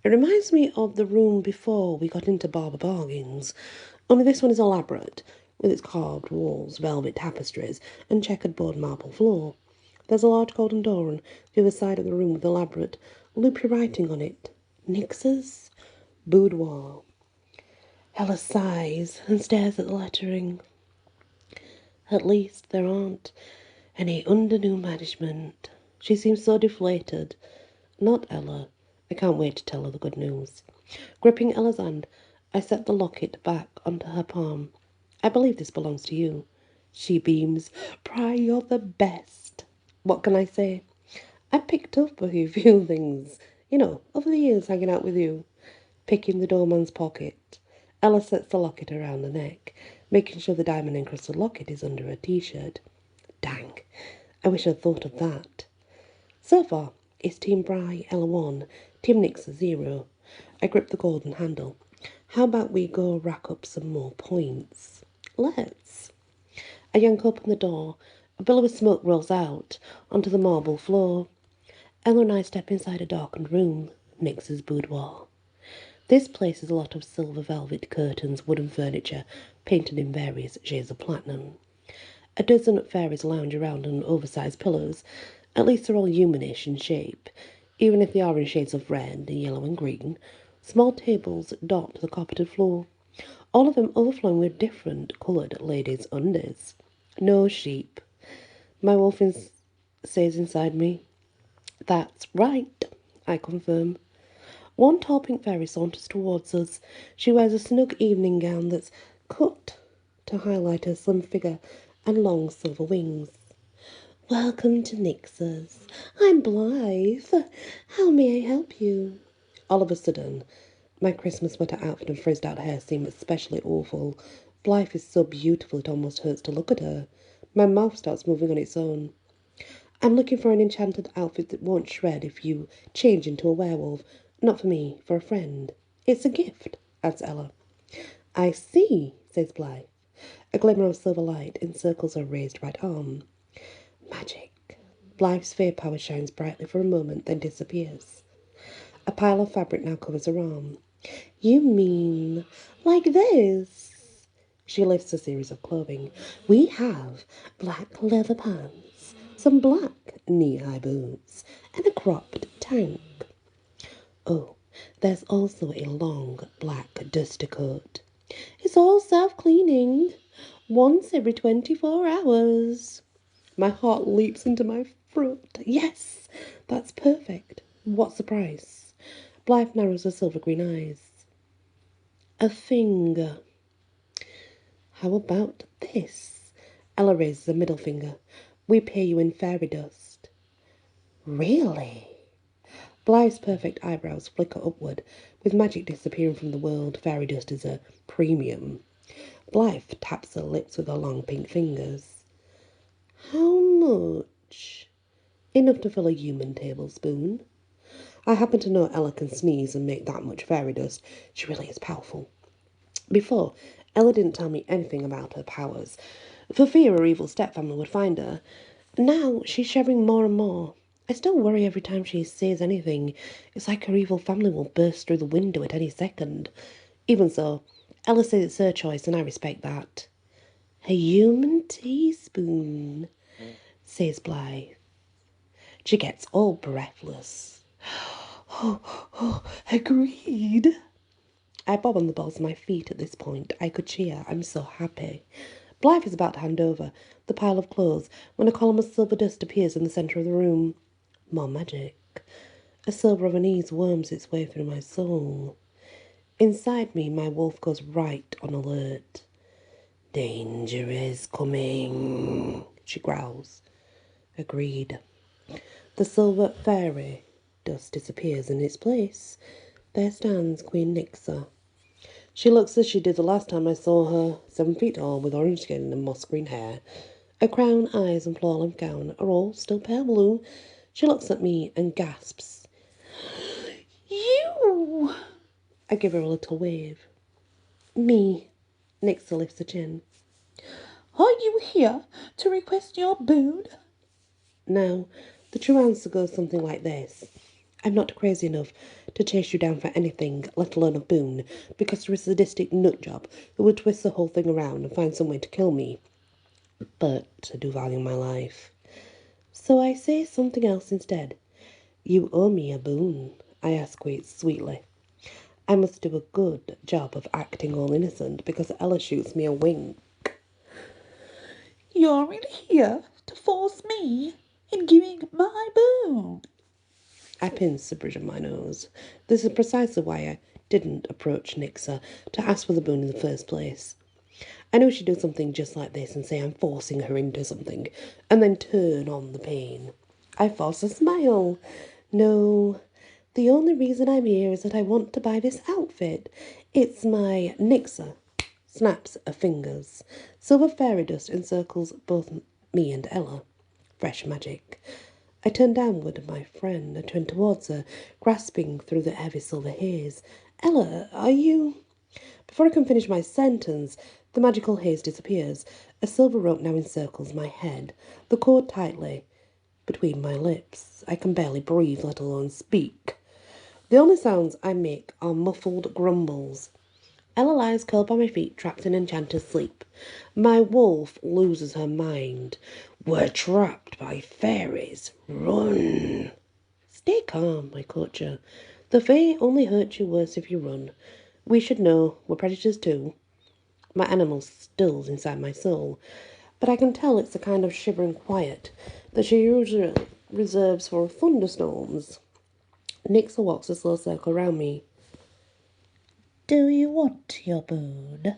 It reminds me of the room before we got into Barber Bargains, only this one is elaborate, with its carved walls, velvet tapestries, and checkered board marble floor. There's a large golden door on the other side of the room with elaborate, loopy writing on it. Nix's Boudoir. Ella sighs and stares at the lettering. At least there aren't any under new management. She seems so deflated. Not Ella. I can't wait to tell her the good news. Gripping Ella's hand, I set the locket back onto her palm. I believe this belongs to you. She beams. Bry, you're the best. What can I say? I've picked up a few things, over the years hanging out with you. Picking the doorman's pocket. Ella sets the locket around the neck, making sure the diamond-encrusted locket is under her t-shirt. Dang, I wish I'd thought of that. So far, it's Team Bry, Ella 1, Team Nix 0. I grip the golden handle. How about we go rack up some more points? Let's. I yank open the door. A billow of smoke rolls out onto the marble floor. Ella and I step inside a darkened room, Nix's boudoir. This place is a lot of silver velvet curtains, wooden furniture, painted in various shades of platinum. A dozen fairies lounge around on oversized pillows. At least they're all humanish in shape, even if they are in shades of red and yellow and green. Small tables dot the carpeted floor, all of them overflowing with different coloured ladies' undies. No sheep. My wolf says inside me. That's right, I confirm. One tall pink fairy saunters towards us. She wears a snug evening gown that's cut to highlight her slim figure and long silver wings. Welcome to Nix's. I'm Blythe. How may I help you? All of a sudden, my Christmas sweater outfit and frizzed out hair seem especially awful. Blythe is so beautiful it almost hurts to look at her. My mouth starts moving on its own. I'm looking for an enchanted outfit that won't shred if you change into a werewolf. Not for me, for a friend. It's a gift, adds Ella. I see, says Blythe. A glimmer of silver light encircles her raised right arm. Magic. Blythe's fair power shines brightly for a moment, then disappears. A pile of fabric now covers her arm. You mean like this? She lifts a series of clothing. We have black leather pants, some black knee-high boots, and a cropped tank. Oh, there's also a long black duster coat. It's all self-cleaning, once every 24 hours. My heart leaps into my throat. Yes, that's perfect. What's the price? Blythe narrows her silver green eyes. A finger. How about this? Ella raises a middle finger. We pay you in fairy dust. Really? Blythe's perfect eyebrows flicker upward. With magic disappearing from the world, fairy dust is a premium. Blythe taps her lips with her long pink fingers. How much? Enough to fill a human tablespoon. I happen to know Ella can sneeze and make that much fairy dust. She really is powerful. Before, Ella didn't tell me anything about her powers, for fear her evil stepfamily would find her. Now she's sharing more and more. I still worry every time she says anything. It's like her evil family will burst through the window at any second. Even so, Ella says it's her choice, and I respect that. A human teaspoon, says Blythe. She gets all breathless. Agreed. I bob on the balls of my feet at this point. I could cheer. I'm so happy. Blythe is about to hand over the pile of clothes when a column of silver dust appears in the centre of the room. More magic. A silver of unease worms its way through my soul. Inside me, my wolf goes right on alert. Danger is coming, she growls. Agreed. The silver fairy dust disappears. In its place, there stands Queen Nixa. She looks as she did the last time I saw her, 7 feet tall, with orange skin and moss green hair. Her crown, eyes, and floor-length gown are all still pale blue. She looks at me and gasps. You! I give her a little wave. Me. Nixa lifts her chin. Are you here to request your boon? Now, the true answer goes something like this. I'm not crazy enough to chase you down for anything, let alone a boon, because you're a sadistic nutjob who would twist the whole thing around and find some way to kill me. But I do value my life. So I say something else instead. You owe me a boon, I ask quite sweetly. I must do a good job of acting all innocent because Ella shoots me a wink. You're really here to force me in giving my boon? I pinch the bridge of my nose. This is precisely why I didn't approach Nixa to ask for the boon in the first place. I know she'd do something just like this and say I'm forcing her into something, and then turn on the pain. I force a smile. No, the only reason I'm here is that I want to buy this outfit. It's my Nixa. Snaps her fingers. Silver fairy dust encircles both me and Ella. Fresh magic. I turn downward at my friend. I turn towards her, grasping through the heavy silver haze. Ella, are you... Before I can finish my sentence, the magical haze disappears. A silver rope now encircles my head, the cord tightly between my lips. I can barely breathe, let alone speak. The only sounds I make are muffled grumbles. Ella lies curled by my feet, trapped in enchanted sleep. My wolf loses her mind. We're trapped by fairies. Run. Stay calm, I coach her. The fae only hurt you worse if you run. We should know. We're predators too. My animal stills inside my soul, but I can tell it's the kind of shivering quiet that she usually reserves for thunderstorms. Nixa walks a slow circle around me. Do you want your boon?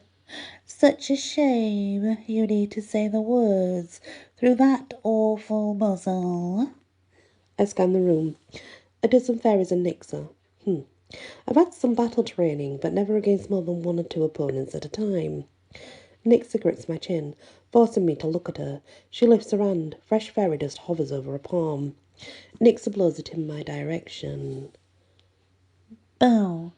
Such a shame you need to say the words through that awful muzzle. I scan the room. A dozen fairies and Nixa. I've had some battle training, but never against more than 1 or 2 opponents at a time. Nixa grits my chin, forcing me to look at her. She lifts her hand. Fresh fairy dust hovers over her palm. Nixa blows it in my direction. Bow.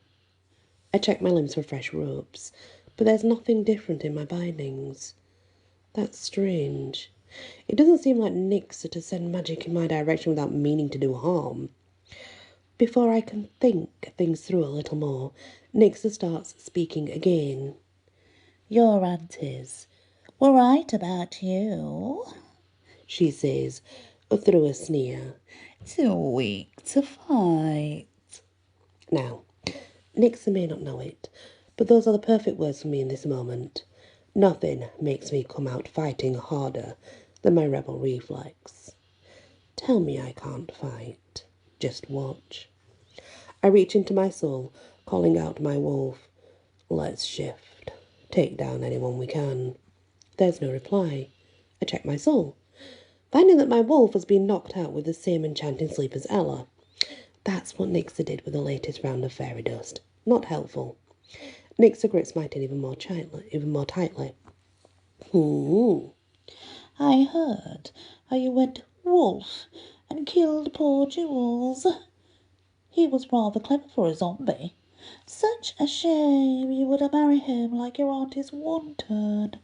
I check my limbs for fresh ropes, but there's nothing different in my bindings. That's strange. It doesn't seem like Nixa to send magic in my direction without meaning to do harm. Before I can think things through a little more, Nixa starts speaking again. Your aunties were right about you, she says, through a sneer. Too weak to fight. Now, Nixa may not know it, but those are the perfect words for me in this moment. Nothing makes me come out fighting harder Then my rebel reflex. Tell me I can't fight. Just watch. I reach into my soul, calling out my wolf. Let's shift. Take down anyone we can. There's no reply. I check my soul, finding that my wolf has been knocked out with the same enchanting sleep as Ella. That's what Nixa did with the latest round of fairy dust. Not helpful. Nixa grips my tin even more tightly. I heard how you went wolf and killed poor Jules. He was rather clever for a zombie. Such a shame you would have married him like your auntie's wanted.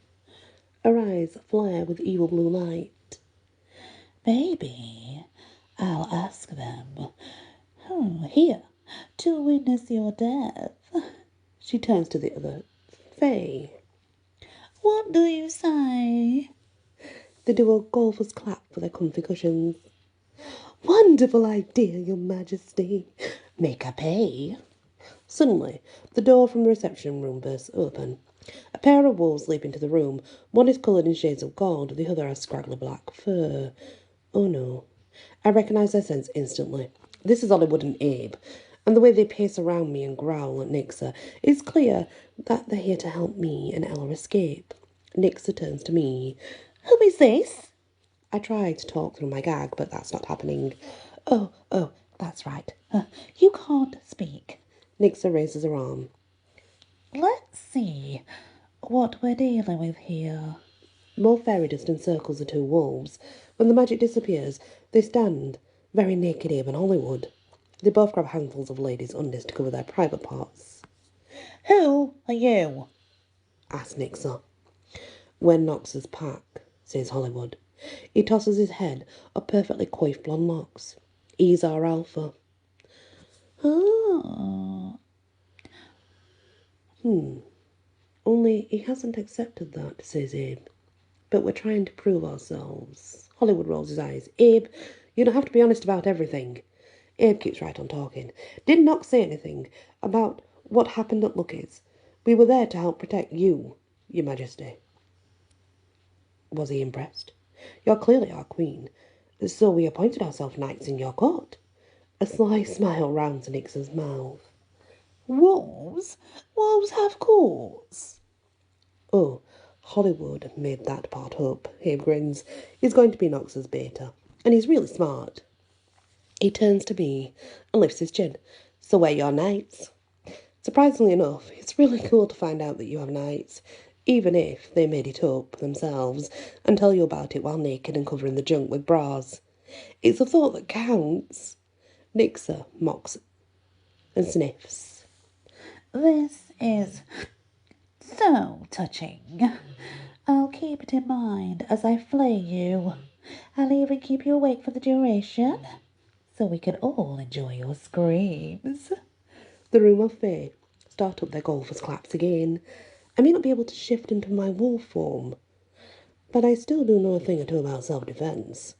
Her eyes flare with evil blue light. Maybe I'll ask them. Here, to witness your death. She turns to the other. Faye. What do you say? They do a golfer's clap for their comfy cushions. Wonderful idea, Your Majesty. Make her pay. Suddenly, the door from the reception room bursts open. A pair of wolves leap into the room. One is coloured in shades of gold, the other has scraggly black fur. Oh no. I recognise their scents instantly. This is Hollywood and Abe, and the way they pace around me and growl at Nixa, it's clear that they're here to help me and Ella escape. Nixa turns to me. Who is this? I try to talk through my gag, but that's not happening. Oh, that's right. You can't speak. Nixa raises her arm. Let's see what we're dealing with here. More fairy dust encircles the two wolves. When the magic disappears, they stand, very naked Abe and Hollywood. They both grab handfuls of ladies' undies to cover their private parts. Who are you? Asks Nixa. We're Knox's pack, says Hollywood. He tosses his head up perfectly coiffed blonde locks. He's our alpha. Oh. Only he hasn't accepted that, says Abe. But we're trying to prove ourselves. Hollywood rolls his eyes. Abe, you don't have to be honest about everything. Abe keeps right on talking. Did Knox say anything about what happened at Lucky's? We were there to help protect you, Your Majesty. Was he impressed? You're clearly our queen, so we appointed ourselves knights in your court. A sly smile rounds Nixon's mouth. Wolves? Wolves have courts. Oh, Hollywood made that part up. Abe grins. He's going to be Knox's beta, and he's really smart. He turns to me and lifts his chin. So we're your knights. Surprisingly enough, it's really cool to find out that you have knights, even if they made it up themselves and tell you about it while naked and covering the junk with bras. It's the thought that counts. Nixa mocks and sniffs. This is so touching. I'll keep it in mind as I flay you. I'll even keep you awake for the duration, so we can all enjoy your screams. The room of Fae start up their golfers' claps again. I may not be able to shift into my wolf form, but I still do know a thing or two about self-defence.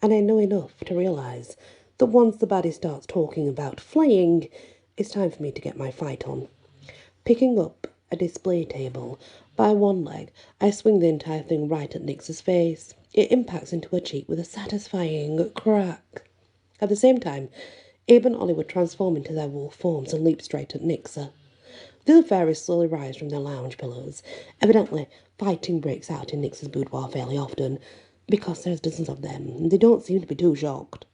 And I know enough to realise that once the baddie starts talking about flaying, it's time for me to get my fight on. Picking up a display table by one leg, I swing the entire thing right at Nix's face. It impacts into her cheek with a satisfying crack. At the same time, Abe and Ollie would transform into their wolf forms and leap straight at Nixa. The other fairies slowly rise from their lounge pillows. Evidently, fighting breaks out in Nix's boudoir fairly often, because there's dozens of them, and they don't seem to be too shocked.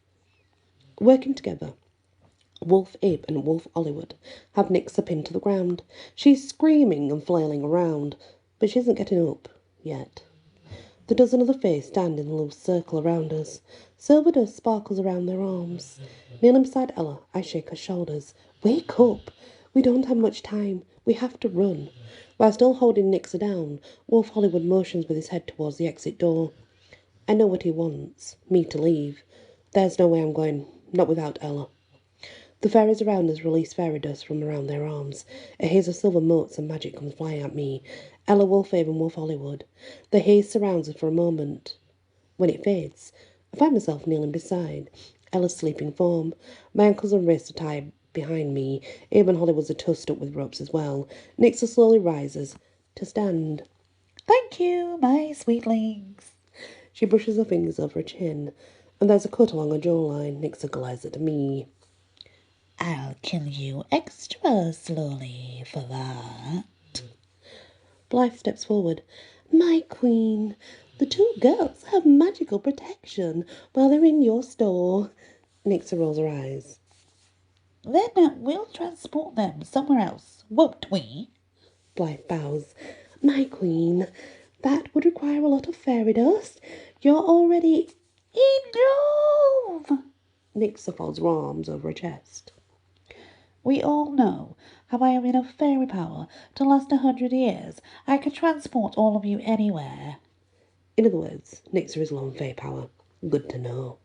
Working together, Wolf Abe and Wolf Hollywood have Nixa pinned to the ground. She's screaming and flailing around, but she isn't getting up yet. The dozen of the Fae stand in a loose circle around us. Silver dust sparkles around their arms. Kneeling beside Ella, I shake her shoulders. Wake up! We don't have much time. We have to run. While still holding Nixa down, Wolf Hollywood motions with his head towards the exit door. I know what he wants. Me to leave. There's no way I'm going. Not without Ella. The fairies around us release fairy dust from around their arms. A haze of silver motes and magic comes flying at me. Ella, Wolf Abe and Wolf Hollywood. The haze surrounds us for a moment. When it fades, I find myself kneeling beside Ella's sleeping form. My ankles and wrists are tied behind me. Abe and Hollywood's are tossed up with ropes as well. Nixa slowly rises to stand. Thank you, my sweetlings. She brushes her fingers over her chin, and there's a cut along her jawline. Nixa glares at me. I'll kill you extra slowly for that. Blythe steps forward. My queen, the two girls have magical protection while they're in your store. Nixa rolls her eyes. Then we'll transport them somewhere else, won't we? Blythe bows. My queen, that would require a lot of fairy dust. You're already... Enough! Nixa folds her arms over her chest. We all know how I have enough fairy power to last 100 years. I can transport all of you anywhere. In other words, Nixa is low on fey power. Good to know.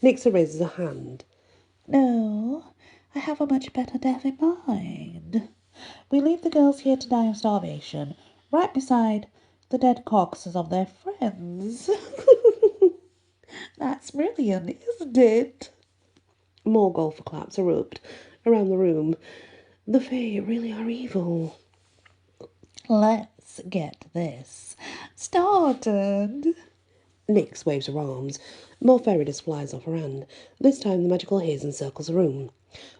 Nixa raises a hand. No, I have a much better death in mind. We leave the girls here to die of starvation, right beside the dead corpses of their friends. That's brilliant, isn't it? More golfer claps erupt around the room. The Fae really are evil. Let's get this started. Nyx waves her arms. More fairy dust flies off her hand. This time the magical haze encircles the room.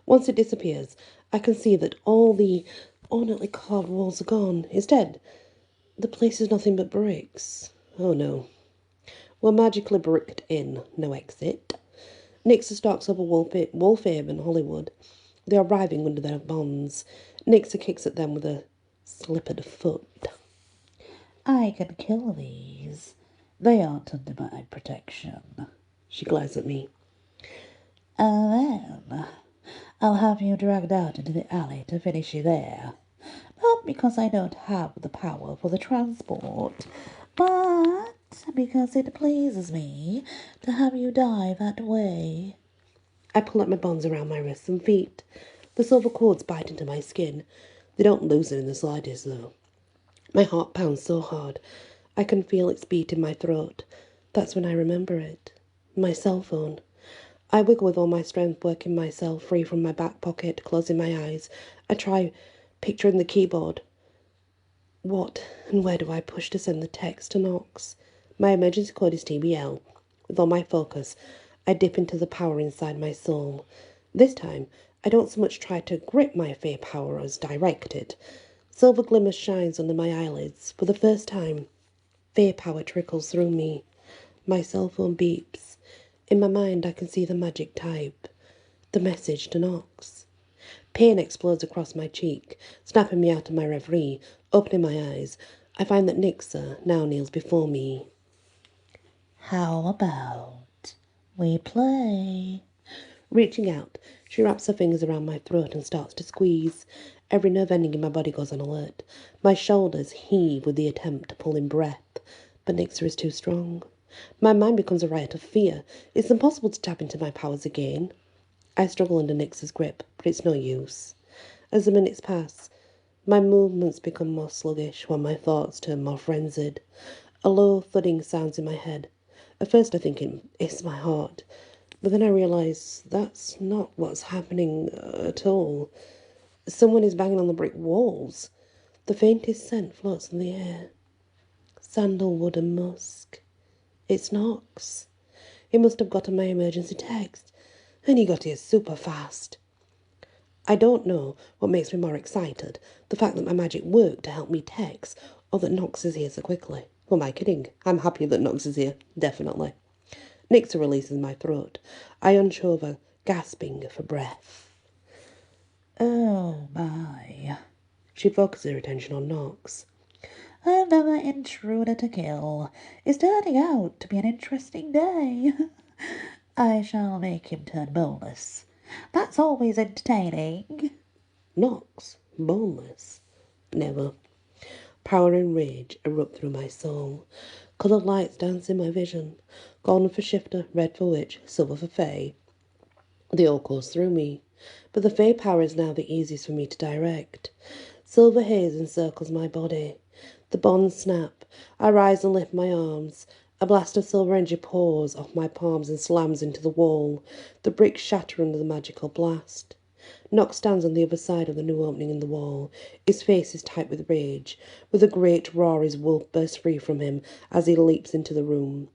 Once it disappears, I can see that all the ornately carved walls are gone. Instead, the place is nothing but bricks. Oh no. We're magically bricked in. No exit. Nyx stalks over Wolfhaven, Hollywood. They are writhing under their bonds. Nyx kicks at them with a slippered foot. I can kill these. They aren't under my protection. She glares at me. And then I'll have you dragged out into the alley to finish you there. Not because I don't have the power for the transport, but because it pleases me to have you die that way. I pull up my bonds around my wrists and feet. The silver cords bite into my skin. They don't loosen in the slightest, though. My heart pounds so hard, I can feel its beat in my throat. That's when I remember it. My cell phone. I wiggle with all my strength, working myself free from my back pocket, closing my eyes. I try picturing the keyboard. What and where do I push to send the text to Knox? My emergency code is TBL. With all my focus, I dip into the power inside my soul. This time, I don't so much try to grip my fey power as direct it. Silver glimmer shines under my eyelids. For the first time, fey power trickles through me. My cell phone beeps. In my mind, I can see the magic type. The message to Knox. Pain explodes across my cheek, snapping me out of my reverie. Opening my eyes, I find that Nixa now kneels before me. How about we play? Reaching out, she wraps her fingers around my throat and starts to squeeze. Every nerve ending in my body goes on alert. My shoulders heave with the attempt to pull in breath, but Nixa is too strong. My mind becomes a riot of fear. It's impossible to tap into my powers again. I struggle under Nix's grip, but it's no use. As the minutes pass, my movements become more sluggish while my thoughts turn more frenzied. A low thudding sounds in my head. At first I think it's my heart, but then I realise that's not what's happening at all. Someone is banging on the brick walls. The faintest scent floats in the air. Sandalwood and musk. It's Knox. He must have gotten my emergency text, and he got here super fast. I don't know what makes me more excited, the fact that my magic worked to help me text, or that Knox is here so quickly. Who am I kidding? I'm happy that Knox is here, definitely. Nixa releases my throat. I hunch over, gasping for breath. Oh my. She focuses her attention on Knox. Another intruder to kill. It's turning out to be an interesting day. I shall make him turn boneless. That's always entertaining. Knox? Boneless? Never. Power and rage erupt through my soul. Coloured lights dance in my vision. Golden for shifter, red for witch, silver for fey. They all course through me. But the fey power is now the easiest for me to direct. Silver haze encircles my body. The bonds snap. I rise and lift my arms. A blast of silver energy pours off my palms and slams into the wall. The bricks shatter under the magical blast. Knox stands on the other side of the new opening in the wall. His face is tight with rage. With a great roar, his wolf bursts free from him as he leaps into the room.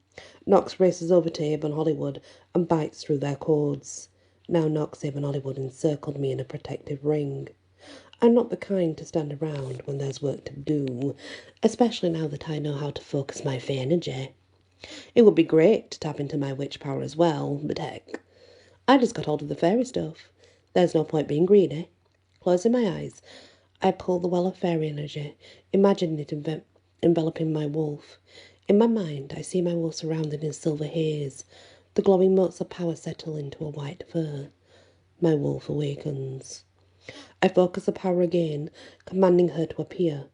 Knox races over to Abe and Hollywood and bites through their cords. Now Knox, Abe and Hollywood encircled me in a protective ring. I'm not the kind to stand around when there's work to do, especially now that I know how to focus my fey energy. It would be great to tap into my witch power as well, but heck, I just got hold of the fairy stuff. There's no point being greedy. Closing my eyes, I pull the well of fairy energy, imagining it enveloping my wolf. In my mind, I see my wolf surrounded in silver haze. The glowing motes of power settle into a white fur. My wolf awakens. I focus the power again, commanding her to appear.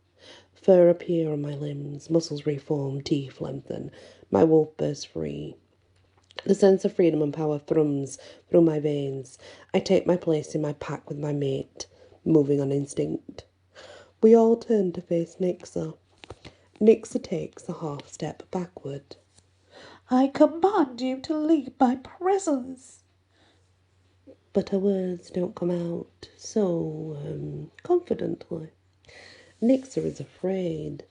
Fur appear on my limbs, muscles reform, teeth lengthen. My wolf bursts free. The sense of freedom and power thrums through my veins. I take my place in my pack with my mate, moving on instinct. We all turn to face Nixa. Nixa takes a half step backward. I command you to leave my presence. But her words don't come out so, confidently. Nixa is afraid.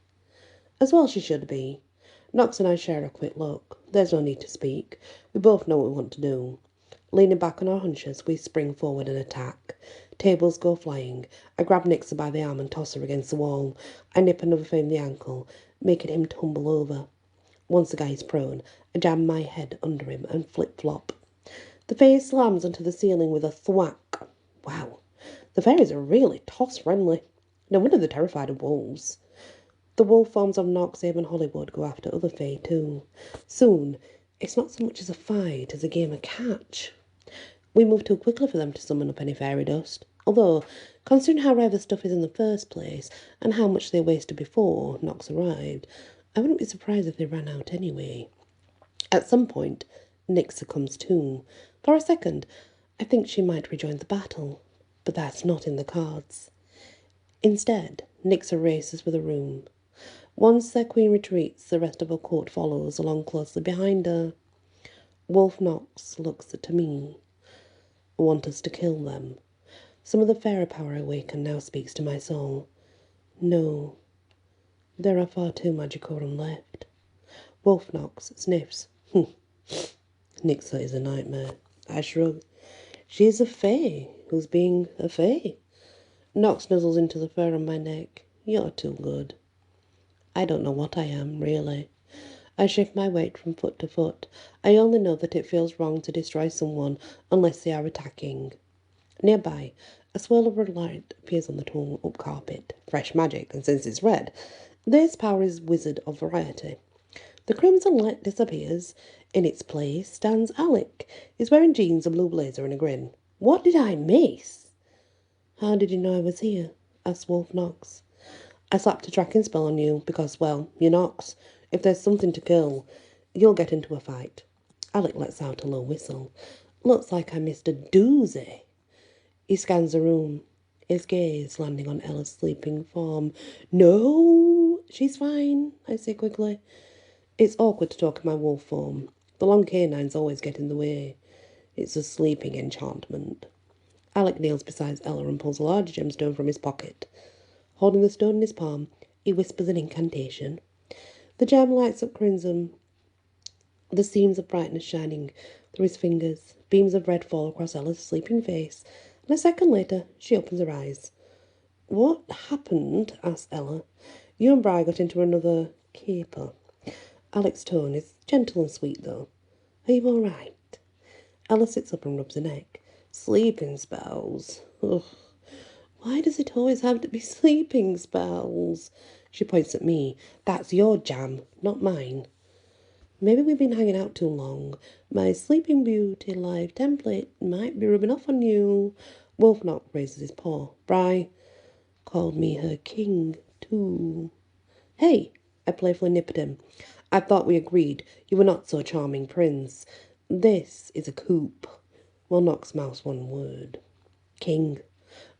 As well she should be. Knox and I share a quick look. There's no need to speak. We both know what we want to do. Leaning back on our hunches, we spring forward and attack. Tables go flying. I grab Nixa by the arm and toss her against the wall. I nip another fame in the ankle, making him tumble over. Once the guy is prone, I jam my head under him and flip-flop. The face slams onto the ceiling with a thwack. Wow, the fairies are really toss-friendly. No wonder they're terrified of wolves. The wolf forms of Knox, Abe and Hollywood go after other fae too. Soon, it's not so much as a fight as a game of catch. We move too quickly for them to summon up any fairy dust. Although, considering how rare the stuff is in the first place, and how much they wasted before Knox arrived, I wouldn't be surprised if they ran out anyway. At some point, Nixa comes too. For a second, I think she might rejoin the battle, but that's not in the cards. Instead, Nixa races for the room. Once their queen retreats, the rest of her court follows along closely behind her. Wolf Knox looks to me. Want us to kill them. Some of the fairy power awakened now speaks to my soul. No, there are far too magicorum left. Wolf Knox sniffs. Nixa is a nightmare. I shrug. She is a fae, who's being a fae. Knox nuzzles into the fur on my neck. You're too good. I don't know what I am, really. I shift my weight from foot to foot. I only know that it feels wrong to destroy someone unless they are attacking. Nearby, a swirl of red light appears on the torn-up carpet. Fresh magic, and since it's red, this power is wizard of variety. The crimson light disappears. In its place stands Alec. He's wearing jeans, a blue blazer, and a grin. What did I miss? How did you know I was here? Asked Wolf Knox. I slapped a tracking spell on you because, well, you're Knox. If there's something to kill, you'll get into a fight. Alec lets out a low whistle. Looks like I missed a doozy. He scans the room, his gaze landing on Ella's sleeping form. No, she's fine, I say quickly. It's awkward to talk in my wolf form. The long canines always get in the way. It's a sleeping enchantment. Alec kneels beside Ella and pulls a large gemstone from his pocket. Holding the stone in his palm, he whispers an incantation. The gem lights up crimson, the seams of brightness shining through his fingers. Beams of red fall across Ella's sleeping face, and a second later she opens her eyes. What happened? Asked Ella. You and Bryar got into another caper. Alec's tone is gentle and sweet, though. Are you all right? Ella sits up and rubs her neck. Sleeping spells. Ugh. Why does it always have to be sleeping spells? She points at me. That's your jam, not mine. Maybe we've been hanging out too long. My Sleeping Beauty live template might be rubbing off on you. Wolfknock raises his paw. Bry called me her king, too. Hey, I playfully nipped at him. I thought we agreed you were not so charming, Prince. This is a coup. Knox mouse one word. King.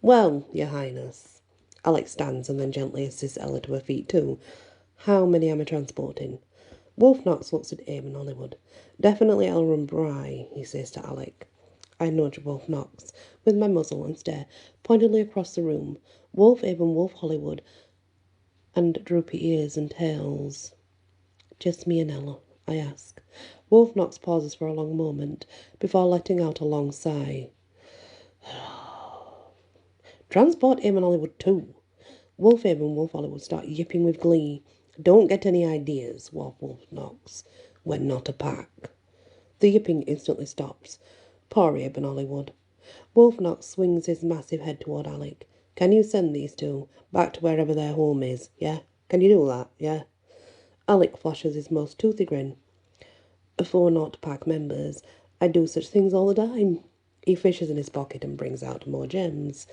Well, your highness. Alex stands and then gently assists Ella to her feet too. How many am I transporting? Wolf Knox looks at Abe and Hollywood. Definitely Ella and Bry, he says to Alec. I nudge Wolf Knox with my muzzle and stare pointedly across the room. Wolf Abe and Wolf Hollywood and droopy ears and tails. Just me and Ella. I ask. Wolf Knox pauses for a long moment before letting out a long sigh. Transport him and Hollywood too. Wolf Abe and Wolf Hollywood start yipping with glee. Don't get any ideas, Wolf Knox. We're not a pack. The yipping instantly stops. Poor Abe and Hollywood. Wolf Knox swings his massive head toward Alec. Can you send these two back to wherever their home is, yeah? Can you do that, yeah? Alec flashes his most toothy grin. For not pack members, I do such things all the time. He fishes in his pocket and brings out more gems.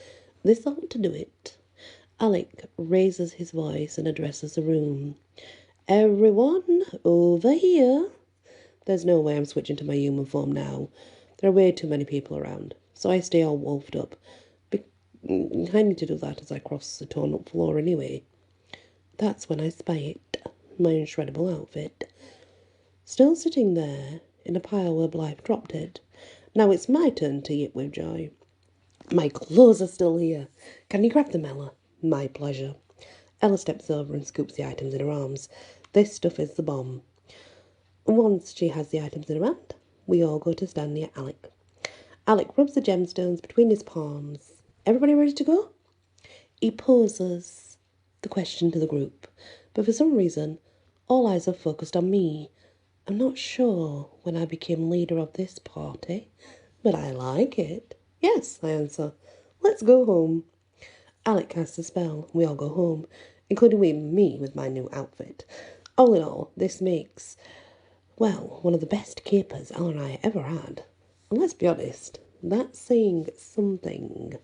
This ought to do it. Alec raises his voice and addresses the room. Everyone, over here. There's no way I'm switching to my human form now. There are way too many people around, so I stay all wolfed up. I need to do that as I cross the torn-up floor anyway. That's when I spy it, my unshreddable outfit. Still sitting there, in a pile where Blythe dropped it. Now it's my turn to yip with joy. My clothes are still here. Can you grab them, Ella? My pleasure. Ella steps over and scoops the items in her arms. This stuff is the bomb. Once she has the items in her hand, we all go to stand near Alec. Alec rubs the gemstones between his palms. Everybody ready to go? He poses the question to the group, but for some reason, all eyes are focused on me. I'm not sure when I became leader of this party, but I like it. Yes, I answer. Let's go home. Alec casts a spell. We all go home, including me with my new outfit. All in all, this makes, well, one of the best capers Ella and I ever had. And let's be honest, that's saying something.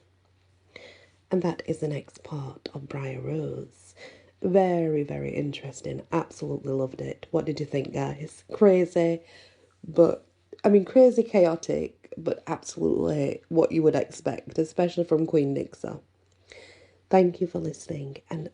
And that is the next part of Bryar Rose. Very, very interesting. Absolutely loved it. What did you think, guys? Crazy, but crazy chaotic, but absolutely what you would expect, especially from Queen Nixa. Thank you for listening, and